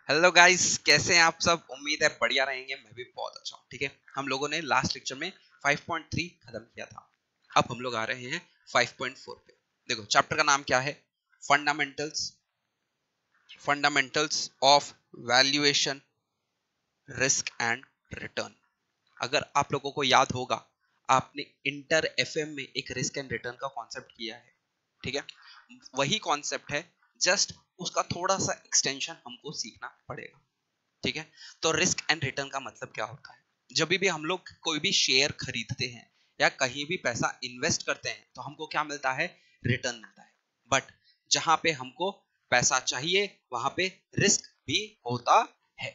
Hello guys, कैसे हैं आप सब। उम्मीद है बढ़िया रहेंगे। मैं भी बहुत अच्छा हूँ। ठीक है, हम लोगों ने लास्ट लेक्चर में 5.3 खत्म किया था। अब हम लोग आ रहे हैं 5.4 पे। देखो चैप्टर का नाम क्या है, fundamentals fundamentals of valuation, risk and return. अगर आप लोगों को याद होगा, आपने इंटर एफएम में एक रिस्क एंड रिटर्न का कॉन्सेप्ट किया है। ठीक है, वही कॉन्सेप्ट है, जस्ट उसका थोड़ा सा एक्सटेंशन हमको सीखना पड़ेगा। ठीक है, तो रिस्क एंड रिटर्न का मतलब क्या होता है। जब भी हम लोग कोई भी शेयर खरीदते हैं या कहीं भी पैसा इन्वेस्ट करते हैं तो हमको क्या मिलता है, रिटर्न मिलता है। बट जहां पे हमको पैसा चाहिए वहां पे रिस्क भी होता है।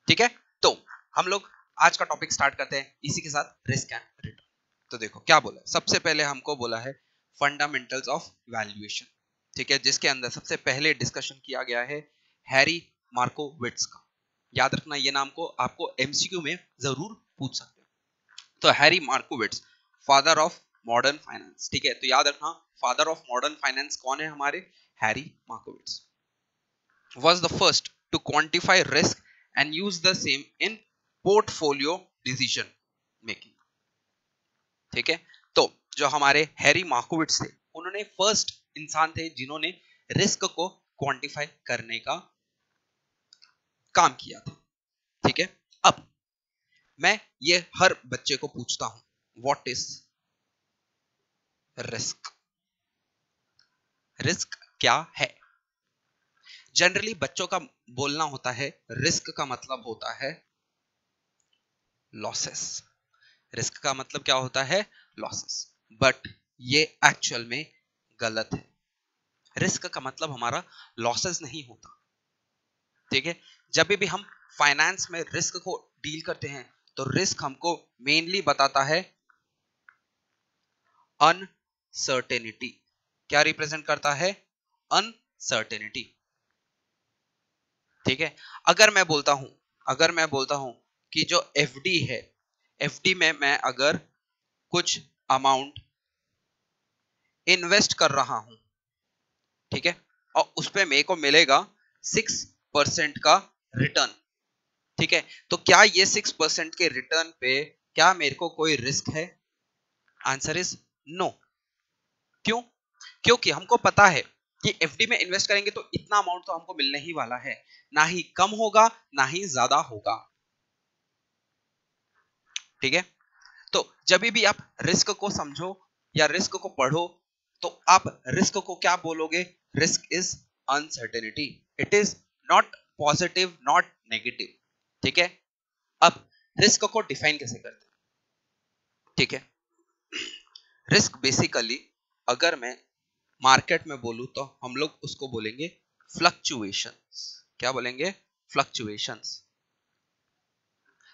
ठीक है, तो हम लोग आज का टॉपिक स्टार्ट करते हैं इसी के साथ, रिस्क एंड रिटर्न। तो देखो क्या बोला, सबसे पहले हमको बोला है फंडामेंटल्स ऑफ वैल्यूएशन। ठीक है, जिसके अंदर सबसे पहले डिस्कशन किया गया है हैरी मार्कोविट्स का। याद रखना, ये नाम को आपको एमसीक्यू में जरूर पूछ सकते हैं। तो Harry मार्कोविट्स, father of modern finance. ठीक है, तो याद रखना, फादर ऑफ मॉडर्न फाइनेंस कौन है हमारे, Harry मार्कोविट्स was the first to quantify risk and use the same in portfolio decision making। ठीक है, तो जो हमारे हैरी मार्कोविट्स थे, उन्होंने फर्स्ट इंसान थे जिन्होंने रिस्क को क्वांटिफाई करने का काम किया था। ठीक है, अब मैं ये हर बच्चे को पूछता हूं, व्हाट इज रिस्क। रिस्क क्या है। जनरली बच्चों का बोलना होता है, रिस्क का मतलब होता है लॉसेस। रिस्क का मतलब क्या होता है, लॉसेस। बट ये एक्चुअल में गलत है। रिस्क का मतलब हमारा लॉसेस नहीं होता। ठीक है, जब भी हम फाइनेंस में रिस्क को डील करते हैं तो रिस्क हमको मेनली बताता है अनसर्टेनिटी। क्या रिप्रेजेंट करता है, अनसर्टेनिटी। ठीक है, अगर मैं बोलता हूं कि जो एफडी है, एफडी में मैं अगर कुछ अमाउंट इन्वेस्ट कर रहा हूं, ठीक है, और उस पे मेरे को मिलेगा 6% का रिटर्न। ठीक है, तो क्या ये 6% के रिटर्न पे क्या मेरे को कोई रिस्क है? Answer is no. क्यों? क्योंकि हमको पता है कि एफडी में इन्वेस्ट करेंगे तो इतना अमाउंट तो हमको मिलने ही वाला है, ना ही कम होगा ना ही ज्यादा होगा। ठीक है, तो जब भी आप रिस्क को समझो या रिस्क को पढ़ो तो आप रिस्क को क्या बोलोगे, risk is uncertainty. It is not positive, not negative. ठीक है, अब रिस्क को डिफाइन कैसे करते हैं। ठीक है, रिस्क बेसिकली अगर मैं मार्केट में बोलूं तो हम लोग उसको बोलेंगे फ्लक्चुएशंस। क्या बोलेंगे, फ्लक्चुएशंस।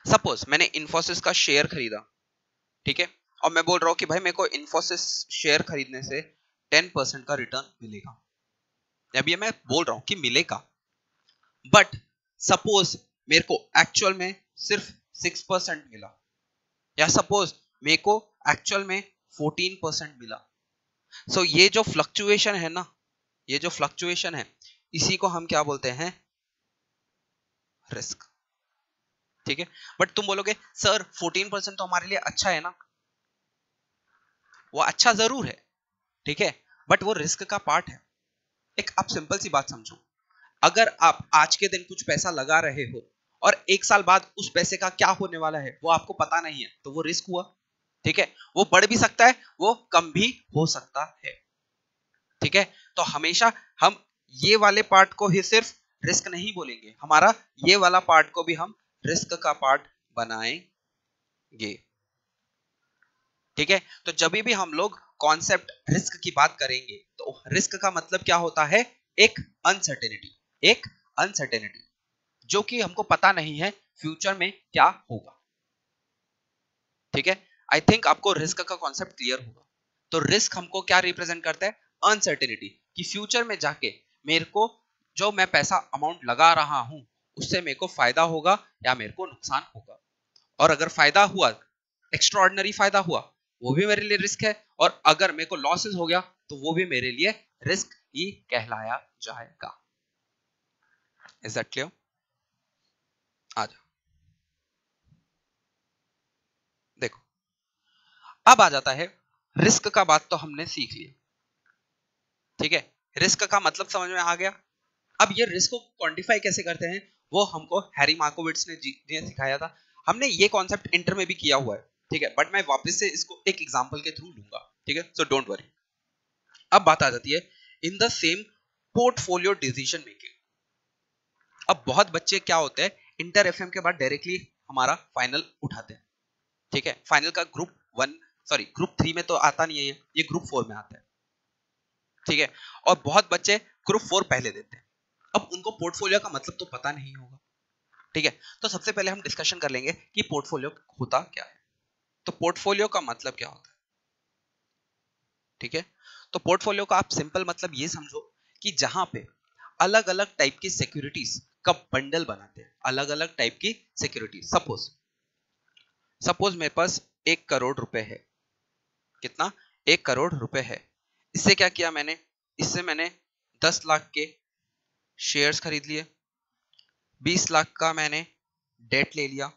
सपोज मैंने इन्फोसिस का शेयर खरीदा, ठीक है, और मैं बोल रहा हूं कि भाई मेरे को इन्फोसिस शेयर खरीदने से 10% का रिटर्न मिलेगा। अभी मैं बोल रहा हूं कि मिलेगा, बट सपोज मेरे को एक्चुअल में सिर्फ 6% मिला, या सपोज मेरे को एक्चुअल में 14% मिला। सो ये जो फ्लक्चुएशन है ना, ये जो फ्लक्चुएशन है, इसी को हम क्या बोलते हैं, रिस्क। ठीक है, बट तुम बोलोगे सर 14% तो हमारे लिए अच्छा है ना। वो अच्छा जरूर है, ठीक है, बट वो रिस्क का पार्ट है। एक आप सिंपल सी बात समझो, अगर आप आज के दिन कुछ पैसा लगा रहे हो और एक साल बाद उस पैसे का क्या होने वाला है वो आपको पता नहीं है, तो वो रिस्क हुआ। ठीक है, वो बढ़ भी सकता है, वो कम भी हो सकता है। ठीक है, तो हमेशा हम ये वाले पार्ट को ही सिर्फ रिस्क नहीं बोलेंगे, हमारा ये वाला पार्ट को भी हम रिस्क का पार्ट बनाएंगे। ठीक है, तो जब भी हम लोग कॉन्सेप्ट रिस्क की बात करेंगे तो रिस्क का मतलब क्या होता है, एक अनसर्टेनिटी। एक अनसर्टेनिटी जो कि हमको पता नहीं है फ्यूचर में क्या होगा। ठीक है, आई थिंक आपको रिस्क का कॉन्सेप्ट क्लियर होगा। तो रिस्क हमको क्या रिप्रेजेंट करता है, अनसर्टेनिटी, कि फ्यूचर में जाके मेरे को जो मैं पैसा अमाउंट लगा रहा हूं उससे मेरे को फायदा होगा या मेरे को नुकसान होगा। और अगर फायदा हुआ, एक्स्ट्राऑर्डिनरी फायदा हुआ, वो भी मेरे लिए रिस्क है, और अगर मेरे को लॉसेस हो गया तो वो भी मेरे लिए रिस्क ही कहलाया जाएगा। Is that clear? आ जाओ, देखो अब आ जाता है रिस्क का। बात तो हमने सीख लिया, ठीक है, रिस्क का मतलब समझ में आ गया। अब ये रिस्क को क्वांटिफाई कैसे करते हैं वो हमको हैरी मार्कोविट्स ने जी सिखाया था। हमने ये कॉन्सेप्ट इंटर में भी किया हुआ है, ठीक है, बट मैं वापस से इसको एक एग्जांपल के थ्रू लूंगा, ठीक है, सो डोंट वरी। अब बात आ जाती है in the same portfolio decision making. अब बहुत बच्चे क्या होते हैं, इंटर एफएम के बाद डायरेक्टली हमारा फाइनल उठाते हैं, ठीक है, फाइनल का ग्रुप 1 सॉरी ग्रुप 3 में तो आता नहीं है, ये ग्रुप 4 में आता है, ठीक है, और बहुत बच्चे ग्रुप 4 पहले देते हैं। अब उनको पोर्टफोलियो का मतलब तो पता नहीं होगा, ठीक है, तो सबसे पहले हम डिस्कशन कर लेंगे कि पोर्टफोलियो होता क्या है। तो पोर्टफोलियो का मतलब क्या होता है, ठीक है, तो पोर्टफोलियो का आप सिंपल मतलब ये समझो कि जहां पे अलग अलग टाइप की सिक्योरिटीज का बंडल बनाते हैं, अलग अलग टाइप की सिक्योरिटीज। सपोज सपोज मेरे पास 1 करोड़ रुपए है, कितना, 1 करोड़ रुपए है। इससे क्या किया मैंने, इससे मैंने 10 लाख के शेयर्स खरीद लिए, 20 लाख का मैंने डेट ले लिया,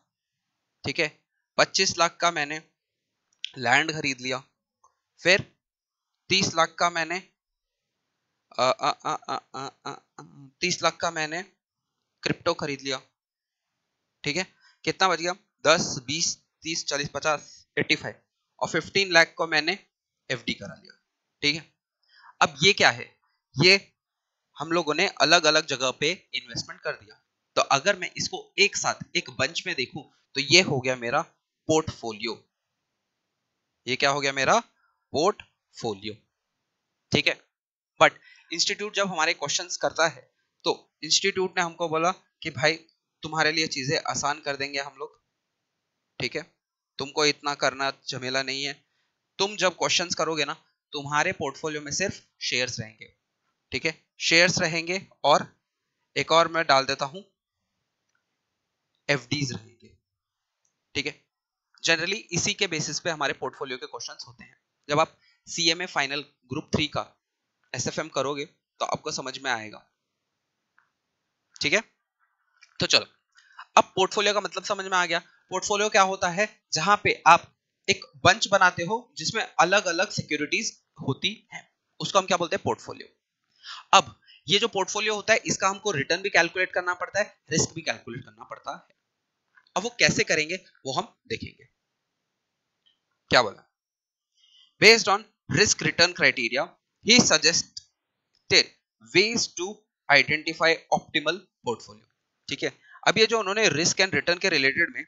ठीक है, 25 लाख का मैंने लैंड खरीद लिया, फिर 30 लाख का मैंने 30 लाख का मैंने क्रिप्टो खरीद लिया, ठीक है, कितना बच गया, 10 20 30 40 50 85, और 15 लाख को मैंने एफडी करा लिया, ठीक है। अब ये क्या है, ये हम लोगों ने अलग अलग जगह पे इन्वेस्टमेंट कर दिया। तो अगर मैं इसको एक साथ एक बंच में देखूं तो ये हो गया मेरा पोर्टफोलियो, ये क्या हो गया मेरा पोर्टफोलियो, ठीक है। बट इंस्टीट्यूट जब हमारे क्वेश्चंस करता है तो इंस्टीट्यूट ने हमको बोला कि भाई तुम्हारे लिए चीजें आसान कर देंगे हम लोग, ठीक है, तुमको इतना करना झमेला नहीं है। तुम जब क्वेश्चंस करोगे ना, तुम्हारे पोर्टफोलियो में सिर्फ शेयर्स रहेंगे, ठीक है, शेयर्स रहेंगे, और एक और मैं डाल देता हूं, एफडीज रहेंगे, ठीक है। जनरली इसी के बेसिस पे हमारे पोर्टफोलियो के क्वेश्चंस होते हैं। जब आप सीएमए फाइनल ग्रुप 3 का एसएफएम करोगे तो आपको समझ में आएगा, ठीक है। तो चलो, अब पोर्टफोलियो का मतलब समझ में आ गया। पोर्टफोलियो क्या होता है, जहां पे आप एक बंच बनाते हो जिसमें अलग अलग सिक्योरिटीज होती हैं, उसको हम क्या बोलते हैं, पोर्टफोलियो। अब ये जो पोर्टफोलियो होता है इसका हमको रिटर्न भी कैलकुलेट करना पड़ता है, रिस्क भी कैलकुलेट करना पड़ता है। अब वो कैसे करेंगे वो हम देखेंगे। क्या बोला, based on risk return criteria ही suggested ways to identify optimal portfolio, ठीक है। अब ये जो उन्होंने रिस्क एंड रिटर्न के रिलेटेड में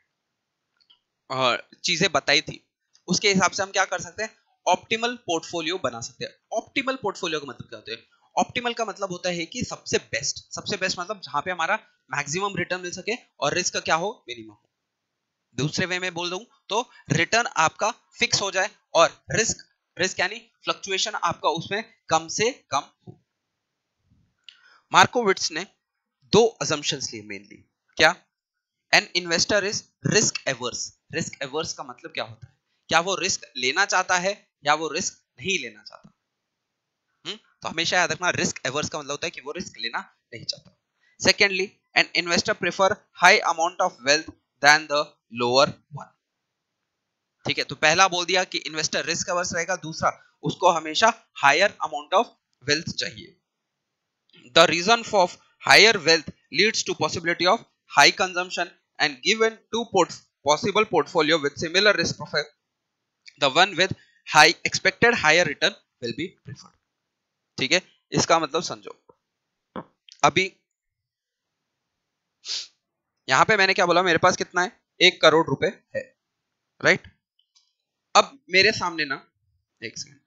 चीजें बताई थी, उसके हिसाब से हम क्या कर सकते हैं, ऑप्टिमल पोर्टफोलियो बना सकते हैं। ऑप्टिमल पोर्टफोलियो का मतलब क्या होता है, ऑप्टिमल का मतलब होता है कि सबसे बेस्ट मतलब जहां पे हमारा मैक्सिमम रिटर्न मिल सके और रिस्क का क्या हो, मिनिमम हो। दूसरे वे में बोल दूं तो रिटर्न आपका फिक्स हो जाए और रिस्क रिस्क यानी फ्लक्चुएशन आपका उसमें कम से कम हो। मार्कोविट्स ने दो असम्पशंस लिए मेनली, क्या, an investor is risk averse. Risk averse का मतलब क्या होता है, क्या वो रिस्क लेना चाहता है या वो रिस्क नहीं लेना चाहता। तो हमेशा याद रखना, रिस्क एवर्स का मतलब होता है कि वो रिस्क लेना नहीं चाहता। Secondly, an investor prefer high amount of wealth than the lower one, ठीक है। तो पहला बोल दिया कि इन्वेस्टर रिस्क एवर्स रहेगा, दूसरा उसको हमेशा हायर अमाउंट ऑफ वेल्थ चाहिए। The reason for higher wealth leads to possibility of high consumption, and given two possible portfolio with similar risk profile, the one with high expected higher return will be preferred, ठीक है। इसका मतलब समझो, अभी यहां पे मैंने क्या बोला, मेरे पास कितना है, 1 करोड़ रुपए है, राइट। अब मेरे सामने ना, एक सेकंड,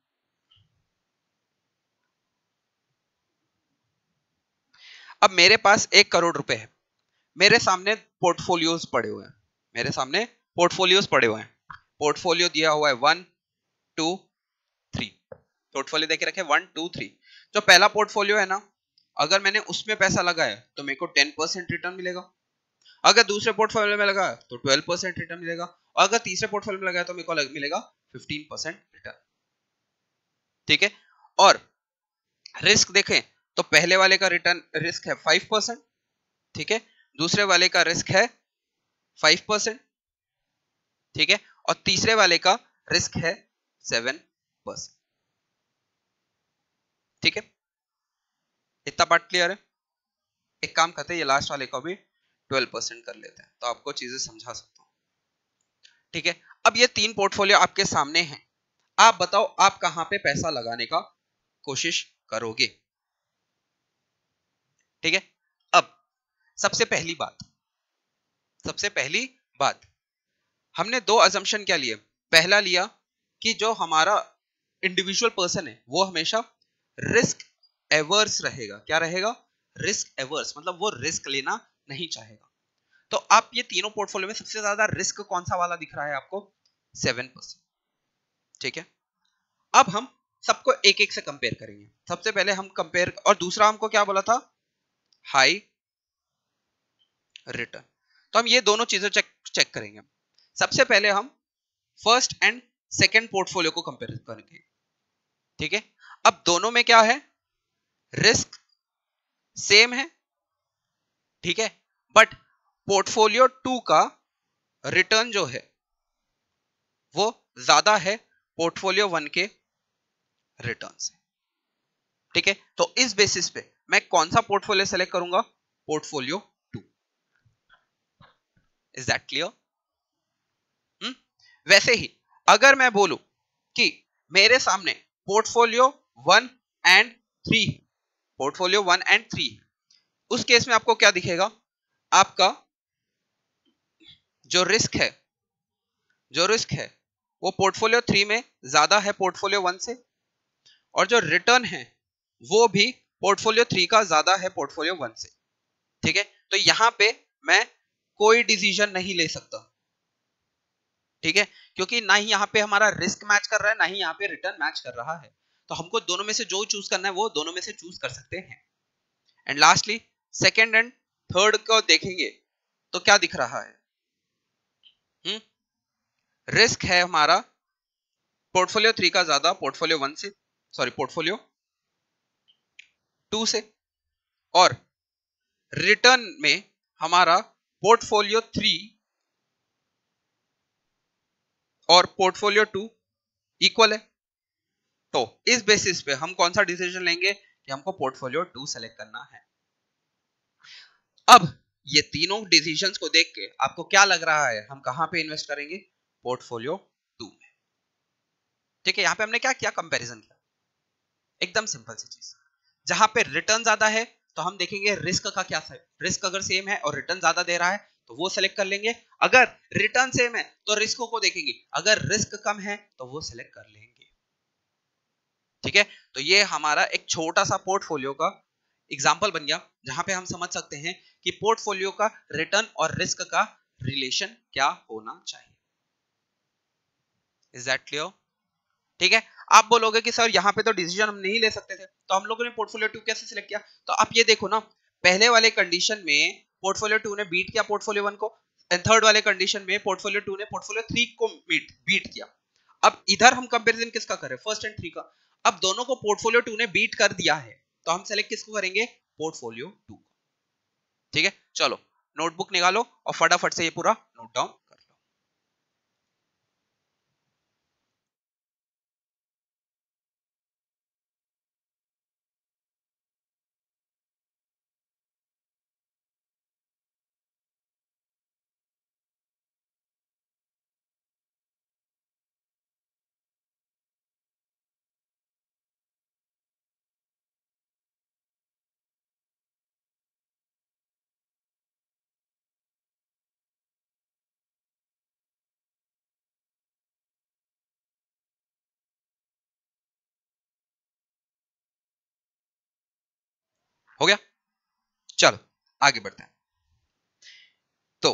अब मेरे पास 1 करोड़ रुपए है, मेरे सामने पोर्टफोलियोज पड़े हुए हैं, मेरे सामने पोर्टफोलियोज पड़े हुए हैं। पोर्टफोलियो दिया हुआ है 1 2 3, पोर्टफोलियो देके रखे 1 2 3। जो पहला पोर्टफोलियो है ना, अगर मैंने उसमें पैसा लगाया तो मेरे को 10% रिटर्न मिलेगा, अगर दूसरे पोर्टफोलियो में लगाया तो 12% रिटर्न मिलेगा, और अगर तीसरे पोर्टफोलियो में लगाया तो मेरे को मिलेगा 15% रिटर्न, ठीक है। और रिस्क देखें तो पहले वाले का रिटर्न रिस्क है 5%, ठीक है, दूसरे वाले का रिस्क है 5%, ठीक है, और तीसरे वाले का रिस्क है 7%, ठीक है, इतना पार्ट क्लियर है। एक काम करते हैं, ये लास्ट वाले को भी 12% कर लेते हैं, तो आपको चीजें समझा सकता हूं, ठीक है। अब ये 3 पोर्टफोलियो आपके सामने हैं, आप बताओ आप कहां पे पैसा लगाने का कोशिश करोगे, ठीक है। अब सबसे पहली बात, हमने 2 अजम्पशन क्या लिए, पहला लिया कि जो हमारा इंडिविजुअल पर्सन है वो हमेशा रिस्क एवर्स रहेगा, क्या रहेगा, रिस्क एवर्स, मतलब वो रिस्क लेना नहीं चाहेगा। तो आप ये तीनों पोर्टफोलियो में सबसे ज्यादा रिस्क कौन सा वाला दिख रहा है आपको, 7%, ठीक है। अब हम सबको एक एक से कंपेयर करेंगे, सबसे पहले हम कंपेयर, और दूसरा हमको क्या बोला था, हाई रिटर्न। तो हम ये दोनों चीजें चेक करेंगे। सबसे पहले हम फर्स्ट एंड सेकंड पोर्टफोलियो को कंपेयर करेंगे, ठीक है। अब दोनों में क्या है, रिस्क सेम है, ठीक है, बट पोर्टफोलियो 2 का रिटर्न जो है वो ज्यादा है पोर्टफोलियो 1 के रिटर्न से, ठीक है। तो इस बेसिस पे मैं कौन सा पोर्टफोलियो सेलेक्ट करूंगा, पोर्टफोलियो 2। Is that clear? वैसे ही अगर मैं बोलूं कि मेरे सामने पोर्टफोलियो 1 एंड 3, पोर्टफोलियो 1 एंड 3, उस केस में आपको क्या दिखेगा, आपका जो रिस्क है वो पोर्टफोलियो 3 में ज्यादा है पोर्टफोलियो 1 से, और जो रिटर्न है वो भी पोर्टफोलियो 3 का ज्यादा है पोर्टफोलियो 1 से, ठीक है। तो यहां पे मैं कोई डिसीजन नहीं ले सकता, ठीक है, क्योंकि ना ही यहां पे हमारा रिस्क मैच कर रहा है, ना ही यहां पे रिटर्न मैच कर रहा है। तो हमको दोनों में से जो चूज करना है वो दोनों में से चूज कर सकते हैं। And lastly second and third को देखेंगे तो क्या दिख रहा है, रिस्क है हमारा पोर्टफोलियो 3 का ज्यादा पोर्टफोलियो 1 से, सॉरी पोर्टफोलियो 2 से, और रिटर्न में हमारा पोर्टफोलियो 3 और पोर्टफोलियो 2 इक्वल है। तो इस बेसिस पे हम कौन सा डिसीजन लेंगे कि हमको पोर्टफोलियो 2 सेलेक्ट करना है। अब ये तीनों डिसीजंस को देख के आपको क्या लग रहा है, हम कहां पे इन्वेस्ट करेंगे, पोर्टफोलियो 2 में, ठीक है। यहां पे हमने क्या किया, कंपैरिजन किया, एकदम सिंपल सी चीज। जहां पे रिटर्न ज्यादा है तो हम देखेंगे रिस्क का क्या है, रिस्क अगर सेम है और रिटर्न ज्यादा दे रहा है तो वो सेलेक्ट कर लेंगे, अगर रिटर्न सेम है तो रिस्क को देखेंगे, अगर रिस्क कम है तो वो सेलेक्ट कर लेंगे, ठीक है। तो ये हमारा एक छोटा सा पोर्टफोलियो का एग्जांपल बन गया, जहां पे हम समझ सकते हैं कि पोर्टफोलियो का रिटर्न और रिस्क का रिलेशन क्या होना चाहिए। Is that clear? ठीक है। आप बोलोगे कि सर यहाँ पे तो डिसीजन हम नहीं ले सकते थे, तो हम लोगों ने पोर्टफोलियो 2 कैसे सिलेक्ट किया, तो आप ये देखो ना, पहले वाले कंडीशन में पोर्टफोलियो 2 ने बीट किया पोर्टफोलियो 1 को, एंड थर्ड वाले कंडीशन में पोर्टफोलियो 2 ने पोर्टफोलियो 3 को बीट किया। अब इधर हम कंपैरिजन किसका करें, फर्स्ट एंड 3 का। अब दोनों को पोर्टफोलियो 2 ने बीट कर दिया है, तो हम सेलेक्ट किसको करेंगे, पोर्टफोलियो 2, ठीक है। चलो नोटबुक निकालो और फटाफट से ये पूरा नोट डाउन कर लो। हो गया, चलो आगे बढ़ते हैं। तो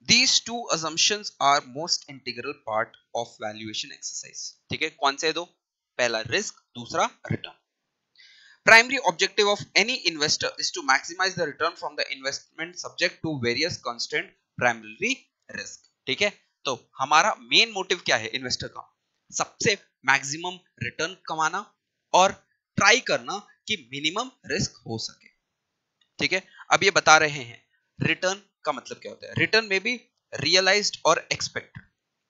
These two assumptions are most integral part of valuation exercise, ठीक है। कौन से दो, पहला रिस्क, दूसरा return. Primary objective of any investor is to maximize the return from the investment subject to various constant primarily risk, ठीक है। तो हमारा मेन मोटिव क्या है इन्वेस्टर का, सबसे मैक्सिमम रिटर्न कमाना और ट्राई करना कि मिनिमम रिस्क हो सके। ठीक है। अब ये बता रहे हैं रिटर्न का मतलब क्या होता है। रिटर्न में भी रियलाइज्ड और एक्सपेक्टेड,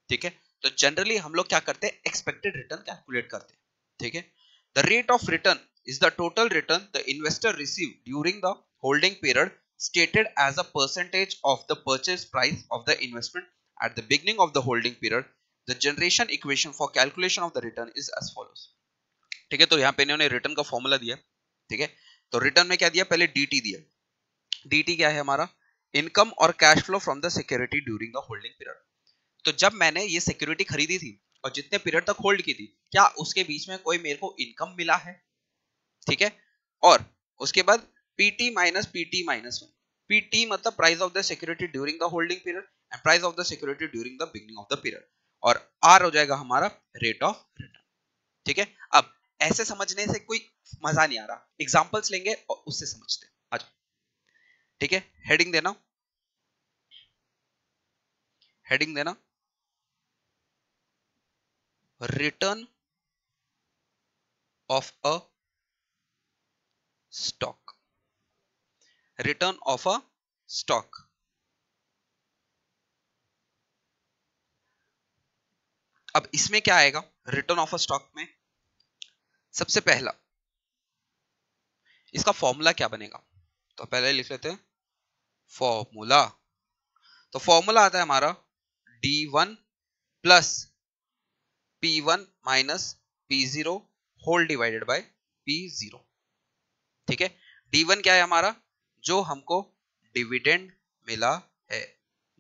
ठीक है। तो जनरली हम लोग क्या करते हैं, एक्सपेक्टेड रिटर्न कैलकुलेट करते हैं, ठीक है। The rate of return is the total return the investor receive during the holding period stated as a percentage of the purchase price of the investment at the beginning of the holding period. The generation equation for calculation of the return is as follows. ठीक है। तो यहाँ पे इन्होंने return का formula दिया, ठीक है। तो रिटर्न में क्या दिया, पहले dt दिया। dt क्या है हमारा, इनकम और cash flow from the security during the holding period. तो जब मैंने ये सिक्योरिटी खरीदी थी और जितने पीरियड तक होल्ड की थी, क्या उसके बीच में कोई मेरे को इनकम मिला है, ठीक है। और उसके बाद PT minus PT minus one, PT मतलब price of the security during the holding period and price of the security during the beginning of the period, और R हो जाएगा हमारा रेट ऑफ रिटर्न, ठीक है। अब ऐसे समझने से कोई मजा नहीं आ रहा, एग्जांपल्स लेंगे और उससे समझते हैं आज, ठीक है। हेडिंग देना, हेडिंग देना, return of a stock, return of a stock. अब इसमें क्या आएगा, रिटर्न ऑफ अ स्टॉक में सबसे पहला इसका फॉर्मूला क्या बनेगा, तो पहले लिख लेते हैं फॉर्मूला। तो फॉर्मूला आता है हमारा D1 plus P1 minus P0 whole divided by P0, ठीक है। D1 क्या है हमारा, जो हमको डिविडेंड मिला है,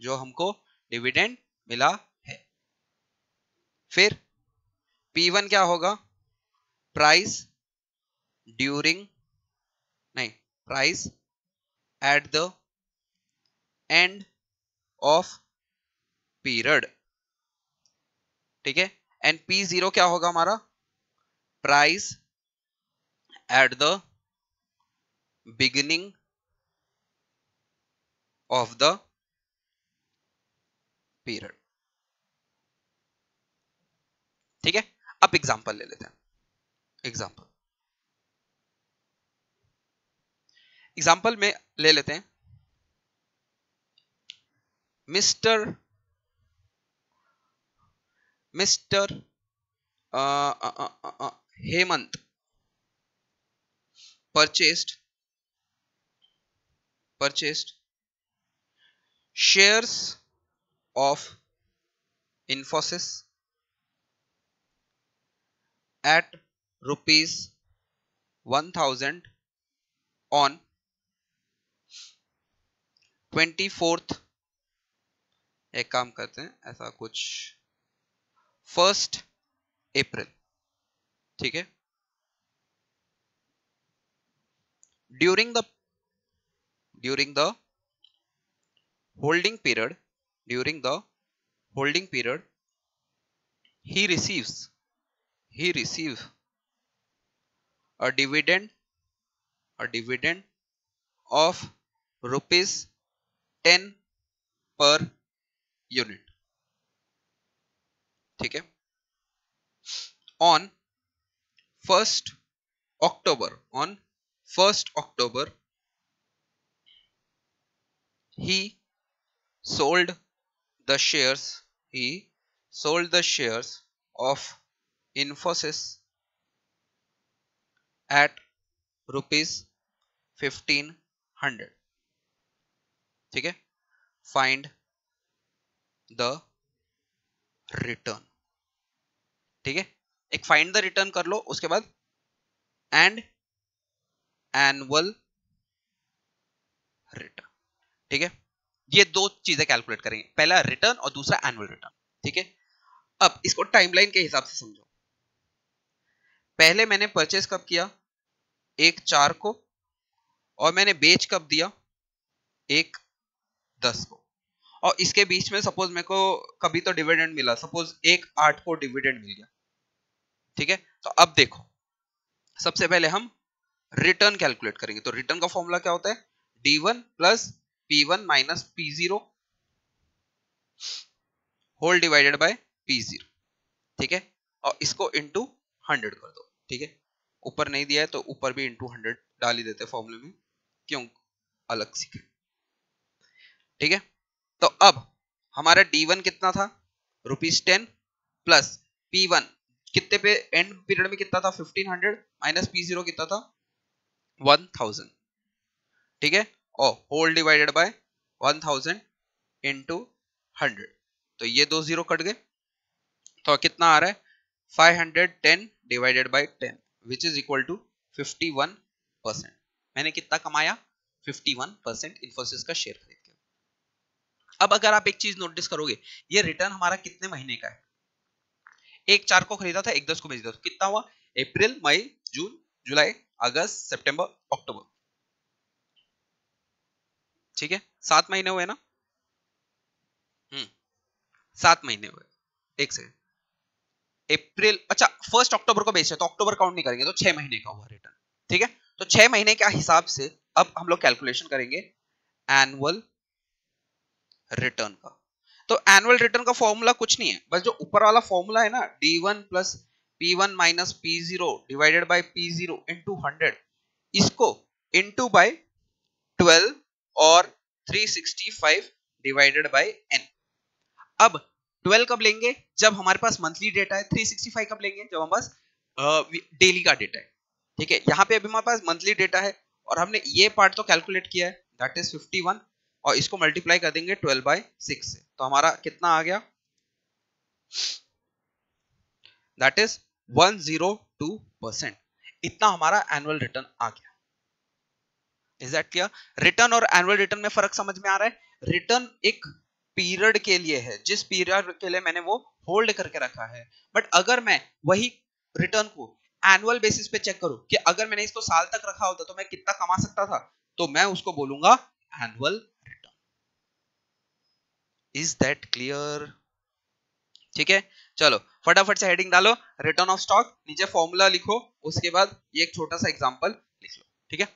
जो हमको डिविडेंड मिला है। फिर P1 क्या होगा, प्राइस ड्यूरिंग, नहीं, price at the end of period, ठीक है। एंड P0 क्या होगा हमारा, price at the beginning of the period, ठीक है। अब एग्जांपल ले लेते हैं, एग्जांपल, एग्जांपल में ले लेते हैं mister mister Hemant purchased shares of Infosys at ₹1000 on 24th, एक काम करते हैं ऐसा कुछ 1st अप्रैल, ठीक है। During the holding period, during the holding period he receives a dividend of ₹10 per unit, ठीक है। on 1st October he sold the shares of Infosys at ₹1500, ठीक है। फाइंड द रिटर्न, ठीक है। एक फाइंड द रिटर्न कर लो, उसके बाद एंड एनुअल रिटर्न, ठीक है। ये दो चीजें कैलकुलेट करेंगे, पहला रिटर्न और दूसरा एनुअल रिटर्न, ठीक है। अब इसको टाइमलाइन के हिसाब से समझो। पहले मैंने परचेज कब किया, 1/4 को, और मैंने बेच कब दिया, 1/10 को, और इसके बीच में सपोज मेरे को कभी तो डिविडेंड मिला, सपोज 1/8 को डिविडेंड मिल गया, ठीक है। तो अब देखो, सबसे पहले हम रिटर्न कैलकुलेट करेंगे। तो रिटर्न का फॉर्मूला क्या होता है, D1 plus P1 minus P0 whole divided by P0, ठीक है। और इसको इंटू 100 कर दो, ठीक है। ऊपर नहीं दिया है तो ऊपर भी इंटू 100 डाल ही देते फॉर्मूले में, क्यों, अलग सीखेंगे। ठीक है, तो अब हमारा D1 कितना था, ₹10 प्लस P1 कितने पे एंड पीरियड में कितना था, 1500 माइनस P0 कितना था, 1000। ठीक है, और होल डिवाइडेड बाय 1000 इंटू 100, तो ये दो जीरो कट गए, तो कितना आ रहा है 510 divided by 10 which is equal to 51%। मैंने कितना कमाया, 51% इन्फोसिस का शेयर खरीद के। अब अगर आप एक चीज नोटिस करोगे, ये रिटर्न हमारा कितने महीने का है, 1/4 को खरीदा था, 1/10 को बेच दिया, तो कितना हुआ, अप्रैल, मई, जून, जुलाई, अगस्त, सितंबर, अक्टूबर। ठीक है, 7 महीने हुए ना, 7 महीने हुए। एक सेकंड, अप्रैल, अच्छा 1 अक्टूबर को बेचे तो अक्टूबर काउंट नहीं करेंगे, तो 6 महीने का हुआ रिटर्न। ठीक है, तो 6 महीने के हिसाब से अब हम लोग कैलकुलेशन करेंगे एनुअल रिटर्न का। तो एनुअल रिटर्न का फॉर्मूला कुछ नहीं है, बस जो ऊपर वाला फॉर्मूला है ना, D1 plus P1 minus P0 divided by P0 into 100, इसको इंटू बाय 12 और 365 डिवाइडेड बाय n। अब 12 कब लेंगे, जब हमारे पास मंथली डेटा है, 365 कब लेंगे, जब हमारे पास डेली का डेटा है। ठीक है, यहाँ पे अभी हमारे पास मंथली डेटा है और हमने ये पार्ट तो कैलकुलेट किया है, दैट इज 51, और इसको मल्टीप्लाई कर देंगे 12/6 से, तो हमारा कितना आ गया, दैट इज 102%। इतना हमारा एनुअल रिटर्न आ गया। Is that clear? रिटर्न और एनुअल रिटर्न में फर्क समझ में आ रहा है? रिटर्न एक पीरियड के लिए है, जिस पीरियड के लिए मैंने वो होल्ड करके रखा है, बट अगर मैं वही रिटर्न को एनुअल बेसिस पे चेक करूं कि अगर मैंने इसको साल तक रखा होता तो मैं कितना कमा सकता था, तो मैं उसको बोलूंगा annual return. Is that clear? ठीक है, चलो फटाफट से हेडिंग डालो, रिटर्न ऑफ स्टॉक, नीचे फॉर्मूला लिखो, उसके बाद ये एक छोटा सा एग्जांपल लिख लो। ठीक है,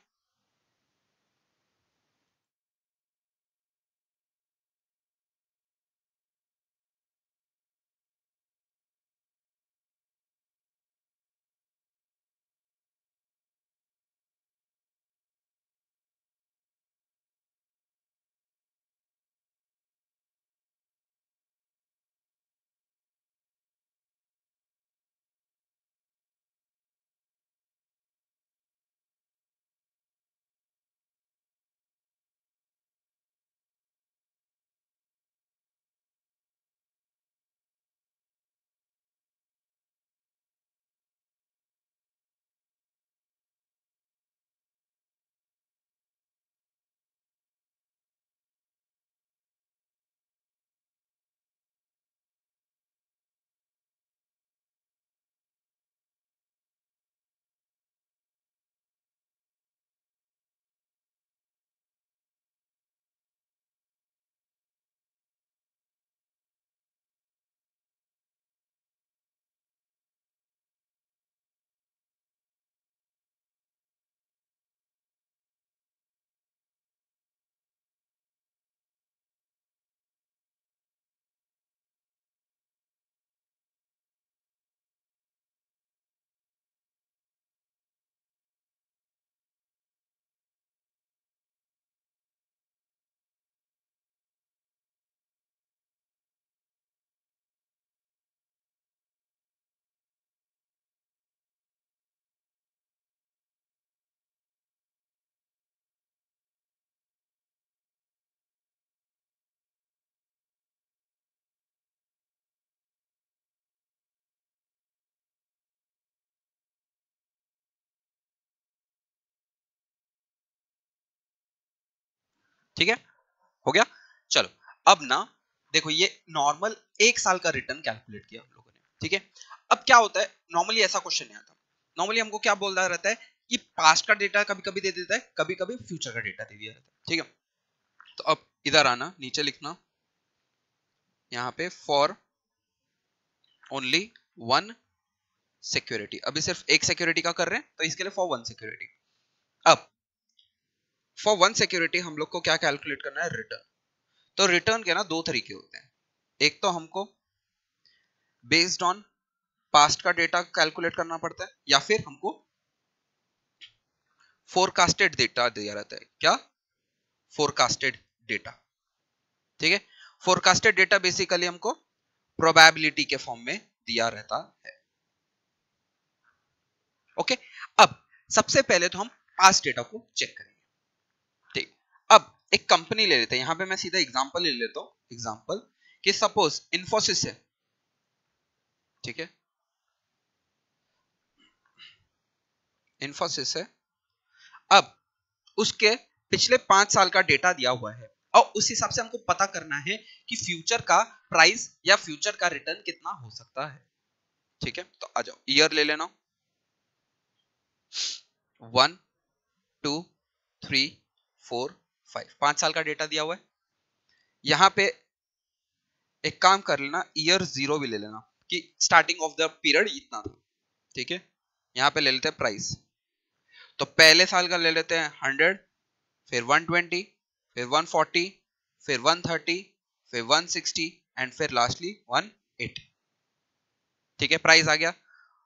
ठीक है, हो गया। चलो अब ना देखो, ये नॉर्मल 1 साल का रिटर्न कैलकुलेट किया हम लोगों ने। ठीक है, अब क्या होता है, नॉर्मली ऐसा क्वेश्चन नहीं आता, नॉर्मली हमको क्या बोलता रहता है कि पास्ट का डेटा कभी कभी दे देता है, कभी कभी फ्यूचर का डेटा दे दिया रहता है। ठीक है, तो अब इधर आना, नीचे लिखना यहाँ पे फॉर ओनली वन सिक्योरिटी, अभी सिर्फ एक सिक्योरिटी का कर रहे हैं, तो इसके लिए फॉर वन सिक्योरिटी। अब फॉर वन सिक्योरिटी हम लोग को क्या कैलकुलेट करना है, रिटर्न। तो रिटर्न के ना दो तरीके होते हैं, एक तो हमको बेस्ड ऑन पास्ट का डेटा कैलकुलेट करना पड़ता है, या फिर हमको फोरकास्टेड डेटा दिया रहता है। क्या? Forecasted data. ठीक है, फोरकास्टेड डेटा बेसिकली हमको प्रोबेबिलिटी के फॉर्म में दिया रहता है। ओके, अब सबसे पहले तो हम पास्ट डेटा को चेक करेंगे। ठीक, अब एक कंपनी ले लेते हैं, यहां पे मैं सीधा एग्जांपल ले लेता हूं। एग्जांपल कि सपोज इन्फोसिस है, ठीक है, इन्फोसिस है। अब उसके पिछले 5 साल का डेटा दिया हुआ है और उस हिसाब से हमको पता करना है कि फ्यूचर का प्राइस या फ्यूचर का रिटर्न कितना हो सकता है। ठीक है, तो आ जाओ, ईयर ले लेना, 1 2 3 4 5, 5 साल का डेटा दिया हुआ है। यहां पे एक काम कर लेना, ईयर 0 भी ले लेना कि स्टार्टिंग ऑफ द पीरियड इतना था। ठीक है, यहां पे ले लेते हैं प्राइस, तो पहले साल का ले लेते हैं 100, फिर 120, फिर 140, फिर 130, फिर 160 एंड फिर लास्टली 180। ठीक है, प्राइस आ गया।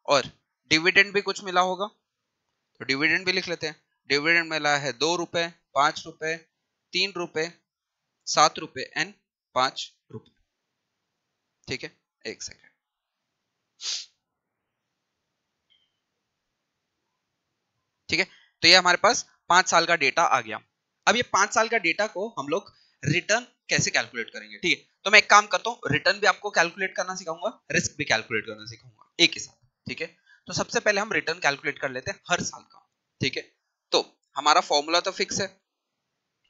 और डिविडेंड भी कुछ मिला होगा, तो डिविडेंड भी लिख लेते हैं। डिविडेंड मिला है 2 रुपए, 5 रुपए, 3 रुपए, 7 रुपए एंड 5 रुपए। ठीक है, एक सेकेंड, ठीक है, तो ये हमारे पास 5 साल का डेटा आ गया। अब ये 5 साल का डेटा को हम लोग रिटर्न कैसे कैलकुलेट करेंगे। ठीक है, तो मैं एक काम करता हूँ, रिटर्न भी आपको कैलकुलेट करना सिखाऊंगा, रिस्क भी कैलकुलेट करना सिखाऊंगा एक ही साथ। ठीक है, तो सबसे पहले हम रिटर्न कैलकुलेट कर लेते हैं हर साल का। ठीक है, तो हमारा फॉर्मूला तो फिक्स है,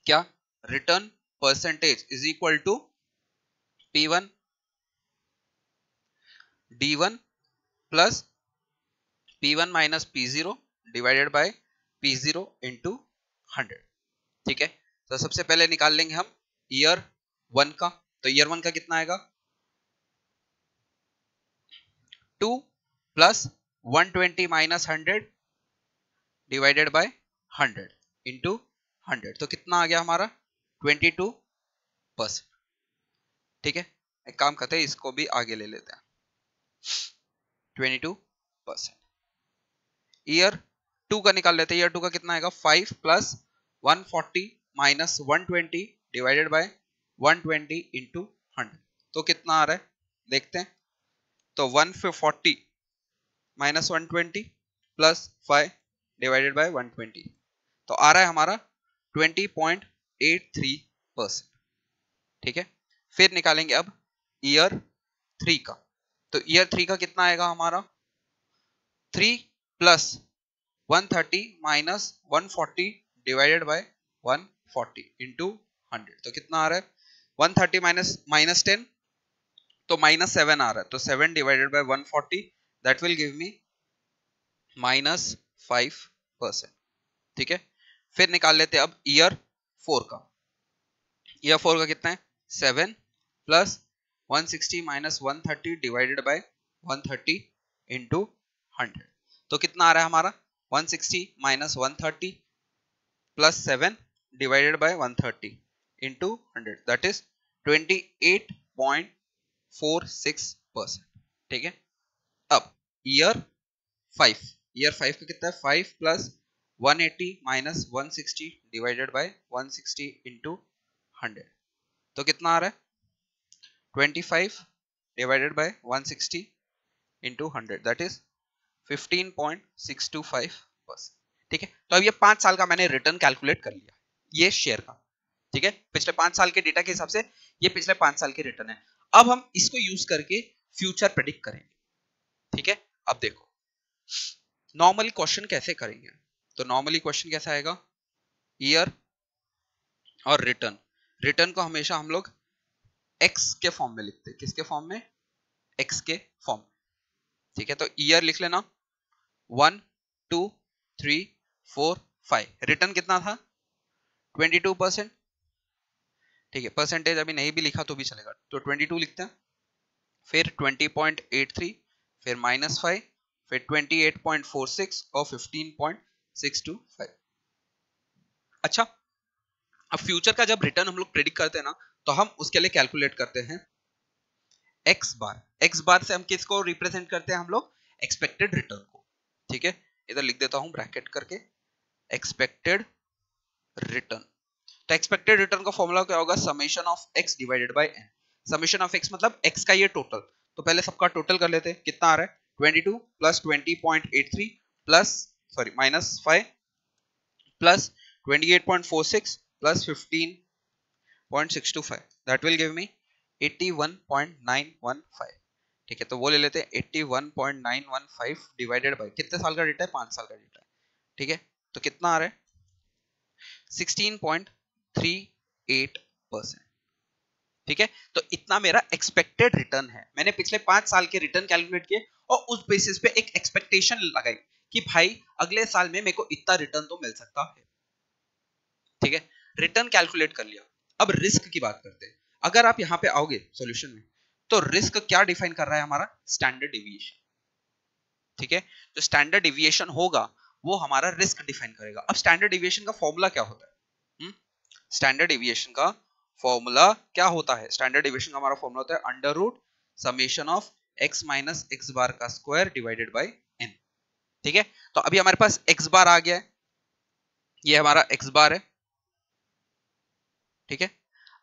क्या, return percentage is equal to P1 D1 plus P1 minus P0 divided by P0 into 100। ठीक है, तो सबसे पहले निकाल लेंगे हम ईयर 1 का, तो ईयर 1 का कितना आएगा, 2 plus 120 minus 100 divided by 100 into 100, तो कितना आ गया हमारा 22%। ठीक है, एक काम करते हैं, इसको भी आगे ले लेते हैं, 22%। ईयर 2 का निकाल लेते हैं, ईयर 2 का कितना आएगा, 5 plus 140 minus 120 divided by 120 into 100, तो कितना आ रहा है देखते हैं। तो 140 माइनस 120 प्लस 5 डिवाइडेड बाय 120, तो आ रहा है हमारा 20.83%। ठीक है, फिर निकालेंगे अब ईयर 3 का, तो ईयर 3 का कितना आएगा हमारा, 3 plus 130 minus 140 divided by 140 into 100, तो कितना आ रहा है 130 माइनस माइनस 10, तो माइनस 7 आ रहा है, तो 7 divided by 140 that will give me minus 5%। ठीक है, फिर निकाल लेते हैं अब ईयर 4 का, ईयर 4 का कितना है, 7 plus 160 minus 130 divided bye 130 into 100, तो कितना आ रहा है हमारा 160 minus 130 plus 7 divided by 130 into 100, that is 28.46%। ठीक है, अब ईयर 5, ईयर 5 का कितना है, 5 plus 180 minus 160 divided by 160 into 100, तो कितना आ रहा है 25 divided by 160 into 100, that is 15.625%। ठीक है, तो अब ये 5 साल का मैंने रिटर्न कैलकुलेट कर लिया, ये शेयर का। ठीक है, पिछले 5 साल के डेटा के हिसाब से ये पिछले 5 साल के रिटर्न है। अब हम इसको यूज करके फ्यूचर प्रेडिक्ट करेंगे। ठीक है, अब देखो नॉर्मली क्वेश्चन कैसे करेंगे, तो नॉर्मली क्वेश्चन कैसा आएगा, ईयर और रिटर्न, रिटर्न को हमेशा हम लोग एक्स के फॉर्म में लिखते हैं, किसके फॉर्म में, एक्स के फॉर्म में। ठीक है, तो ईयर लिख लेना 1 2 3 4 5, रिटर्न कितना था 22%। ठीक है, परसेंटेज अभी नहीं भी लिखा तो भी चलेगा, तो 22 लिखते हैं, फिर 20.83, फिर -5, फिर 28.46 और 15.625। अच्छा, अब फ्यूचर का जब रिटर्न हम लोग प्रेडिक्ट करते हैं ना, तो हम उसके लिए कैलकुलेट करते हैं एक्स बार, एक्स बार से हम किसको रिप्रेजेंट करते हैं, हम लोग एक्सपेक्टेड रिटर्न को। ठीक है, इधर लिख देता हूं ब्रैकेट करके एक्सपेक्टेड रिटर्न, तो एक्सपेक्टेड रिटर्न का फॉर्मूला क्या होगा, summation of X divided by N. Summation of X मतलब एक्स का ये टोटल, तो पहले सबका टोटल कर लेते हैं, कितना आ रहा है 22 plus 20.83 plus sorry minus 5 plus 28.46 plus 15.625, that will give मी 81.915। ठीक है, तो वो ले लेते हैं 81.915 डिवाइडेड बाय कितने साल का डेटा है, 5 साल का डेटा है। ठीक है, तो कितना आ रहा है 16.38%। ठीक है, तो इतना मेरा एक्सपेक्टेड रिटर्न है। मैंने पिछले 5 साल के रिटर्न कैलकुलेट किए और उस बेसिस पे एक एक्सपेक्टेशन लगाई कि भाई अगले साल में मेरे को इतना रिटर्न तो मिल सकता है। ठीक है, रिटर्न कैलकुलेट कर लिया। अब रिस्क की बात करते हैं। अगर आप यहां पे आओगे सॉल्यूशन में, तो रिस्क क्या डिफाइन कर रहा है हमारा, स्टैंडर्ड डिविएशन। ठीक है, जो स्टैंडर्ड डिविएशन होगा वो हमारा रिस्क डिफाइन करेगा। अब स्टैंडर्ड डिविएशन का फॉर्मूला क्या होता है, स्टैंडर्ड डिविएशन का फॉर्मूला क्या होता है, स्टैंडर्ड डिविएशन का हमारा फॉर्मूला होता है under root summation of x minus x bar का स्क्वायर डिवाइडेड बाय n। ठीक है, तो अभी हमारे पास x बार आ गया है, ये हमारा x बार है। ठीक है,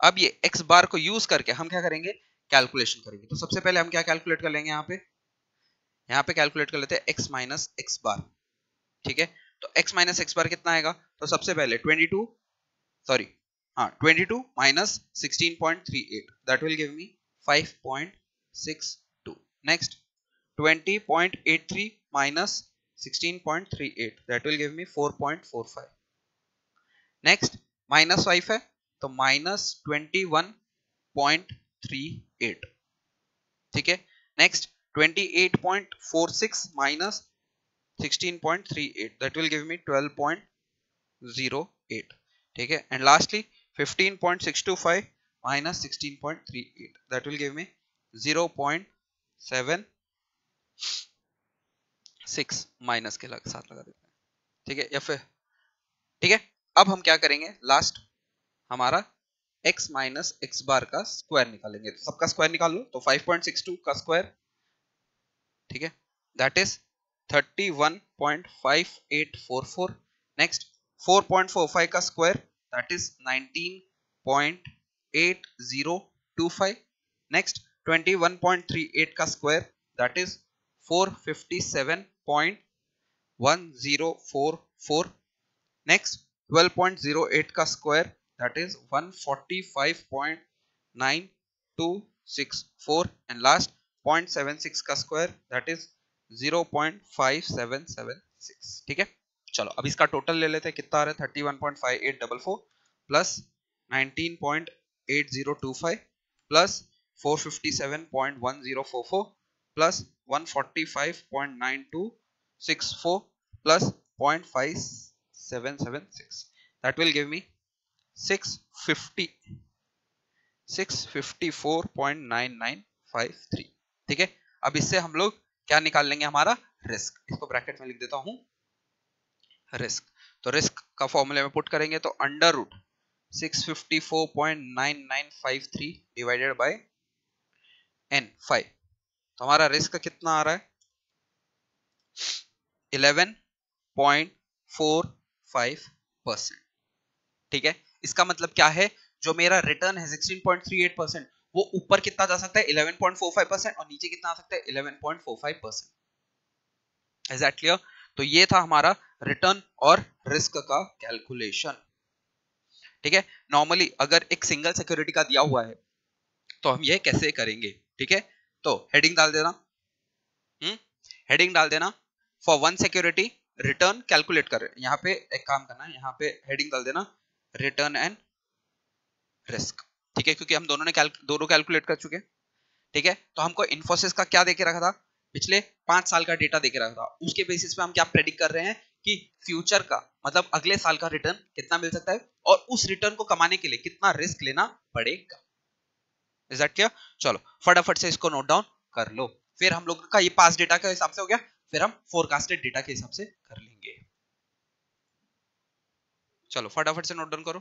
अब ये x बार को यूज करके हम क्या करेंगे, कैलकुलेशन करेंगे। तो सबसे पहले हम क्या कैलकुलेट कर लेंगे, यहाँ पे कैलकुलेट कर लेते हैं x माइनस एक्स बार। ठीक है, तो x माइनस एक्स बार कितना आएगा, तो सबसे पहले 22 सॉरी हाँ 22 minus 16.38 that will give me 5.62। next 20.83 minus 16.38 that will give me 4.45। next minus 5 है तो minus 21.38। ठीक है, next 28.46 minus 16.38 that will give me 12.08। ठीक है, and lastly 15.625 minus 16.38 that will give me 0.76 minus के साथ लगा देते हैं। ठीक है, या फिर ठीक है, अब हम क्या करेंगे, लास्ट हमारा x माइनस एक्स बार का स्क्वायर निकालेंगे। तो सबका स्क्वायर निकाल लो, तो 5.62 का स्क्वायर, ठीक है, दैट इज 31.5844। नेक्स्ट 4.45 का स्क्वायर, दैट इज 19.8025। नेक्स्ट 21.38 का स्क्वायर, दैट इज 457.1044। नेक्स्ट 12.08 का square, that is 145.9264। And last 0.76 का स्क्वायर, दैट इज 0.5776। ठीक है, चलो अब इसका टोटल ले लेते हैं, कितना आ रहा है 31.5844 plus 19.8025 plus 457.1044 plus 145.9264 plus 0.5776, that will give me 654.9953। ठीक है, अब इससे हम लोग क्या निकाल लेंगे, हमारा रिस्क। इसको ब्रैकेट में लिख देता हूं, रिस्क। तो रिस्क का फॉर्मूले में पुट करेंगे तो under root 654.9953 divided by n 5। तो हमारा रिस्क कितना आ रहा है 11.45%। ठीक है, इसका मतलब क्या है, जो मेरा रिटर्न है 16.38%, वो ऊपर कितना जा सकता है 11.45% और नीचे कितना आ सकता है 11.45%। Is that clear? तो ये था हमारा रिटर्न और रिस्क का कैलकुलेशन। ठीक है, नॉर्मली अगर एक सिंगल सिक्योरिटी का दिया हुआ है तो हम ये कैसे करेंगे। ठीक है, तो हेडिंग डाल देना, हेडिंग डाल देना, for one security return calculate कर रहे हैं। यहाँ पे एक काम करना है, यहाँ पे हेडिंग डाल देना रिटर्न एंड रिस्क। ठीक है, क्योंकि हम दोनों ने दोनों कैलकुलेट कर चुके हैं। ठीक है, तो हमको इन्फोसिस का क्या देके रखा था, पिछले 5 साल का डेटा देके रखा था। उसके बेसिस पे हम क्या प्रेडिक्ट कर रहे हैं कि फ्यूचर का मतलब अगले साल का रिटर्न कितना मिल सकता है और उस रिटर्न को कमाने के लिए कितना रिस्क लेना पड़ेगा। Is that clear? चलो फटाफट से इसको नोट डाउन कर लो, फिर हम लोग का ये पास डेटा के हिसाब से हो गया, फिर हम फोरकास्टेड डेटा के हिसाब से कर लेंगे। चलो फटाफट से नोट डाउन करो।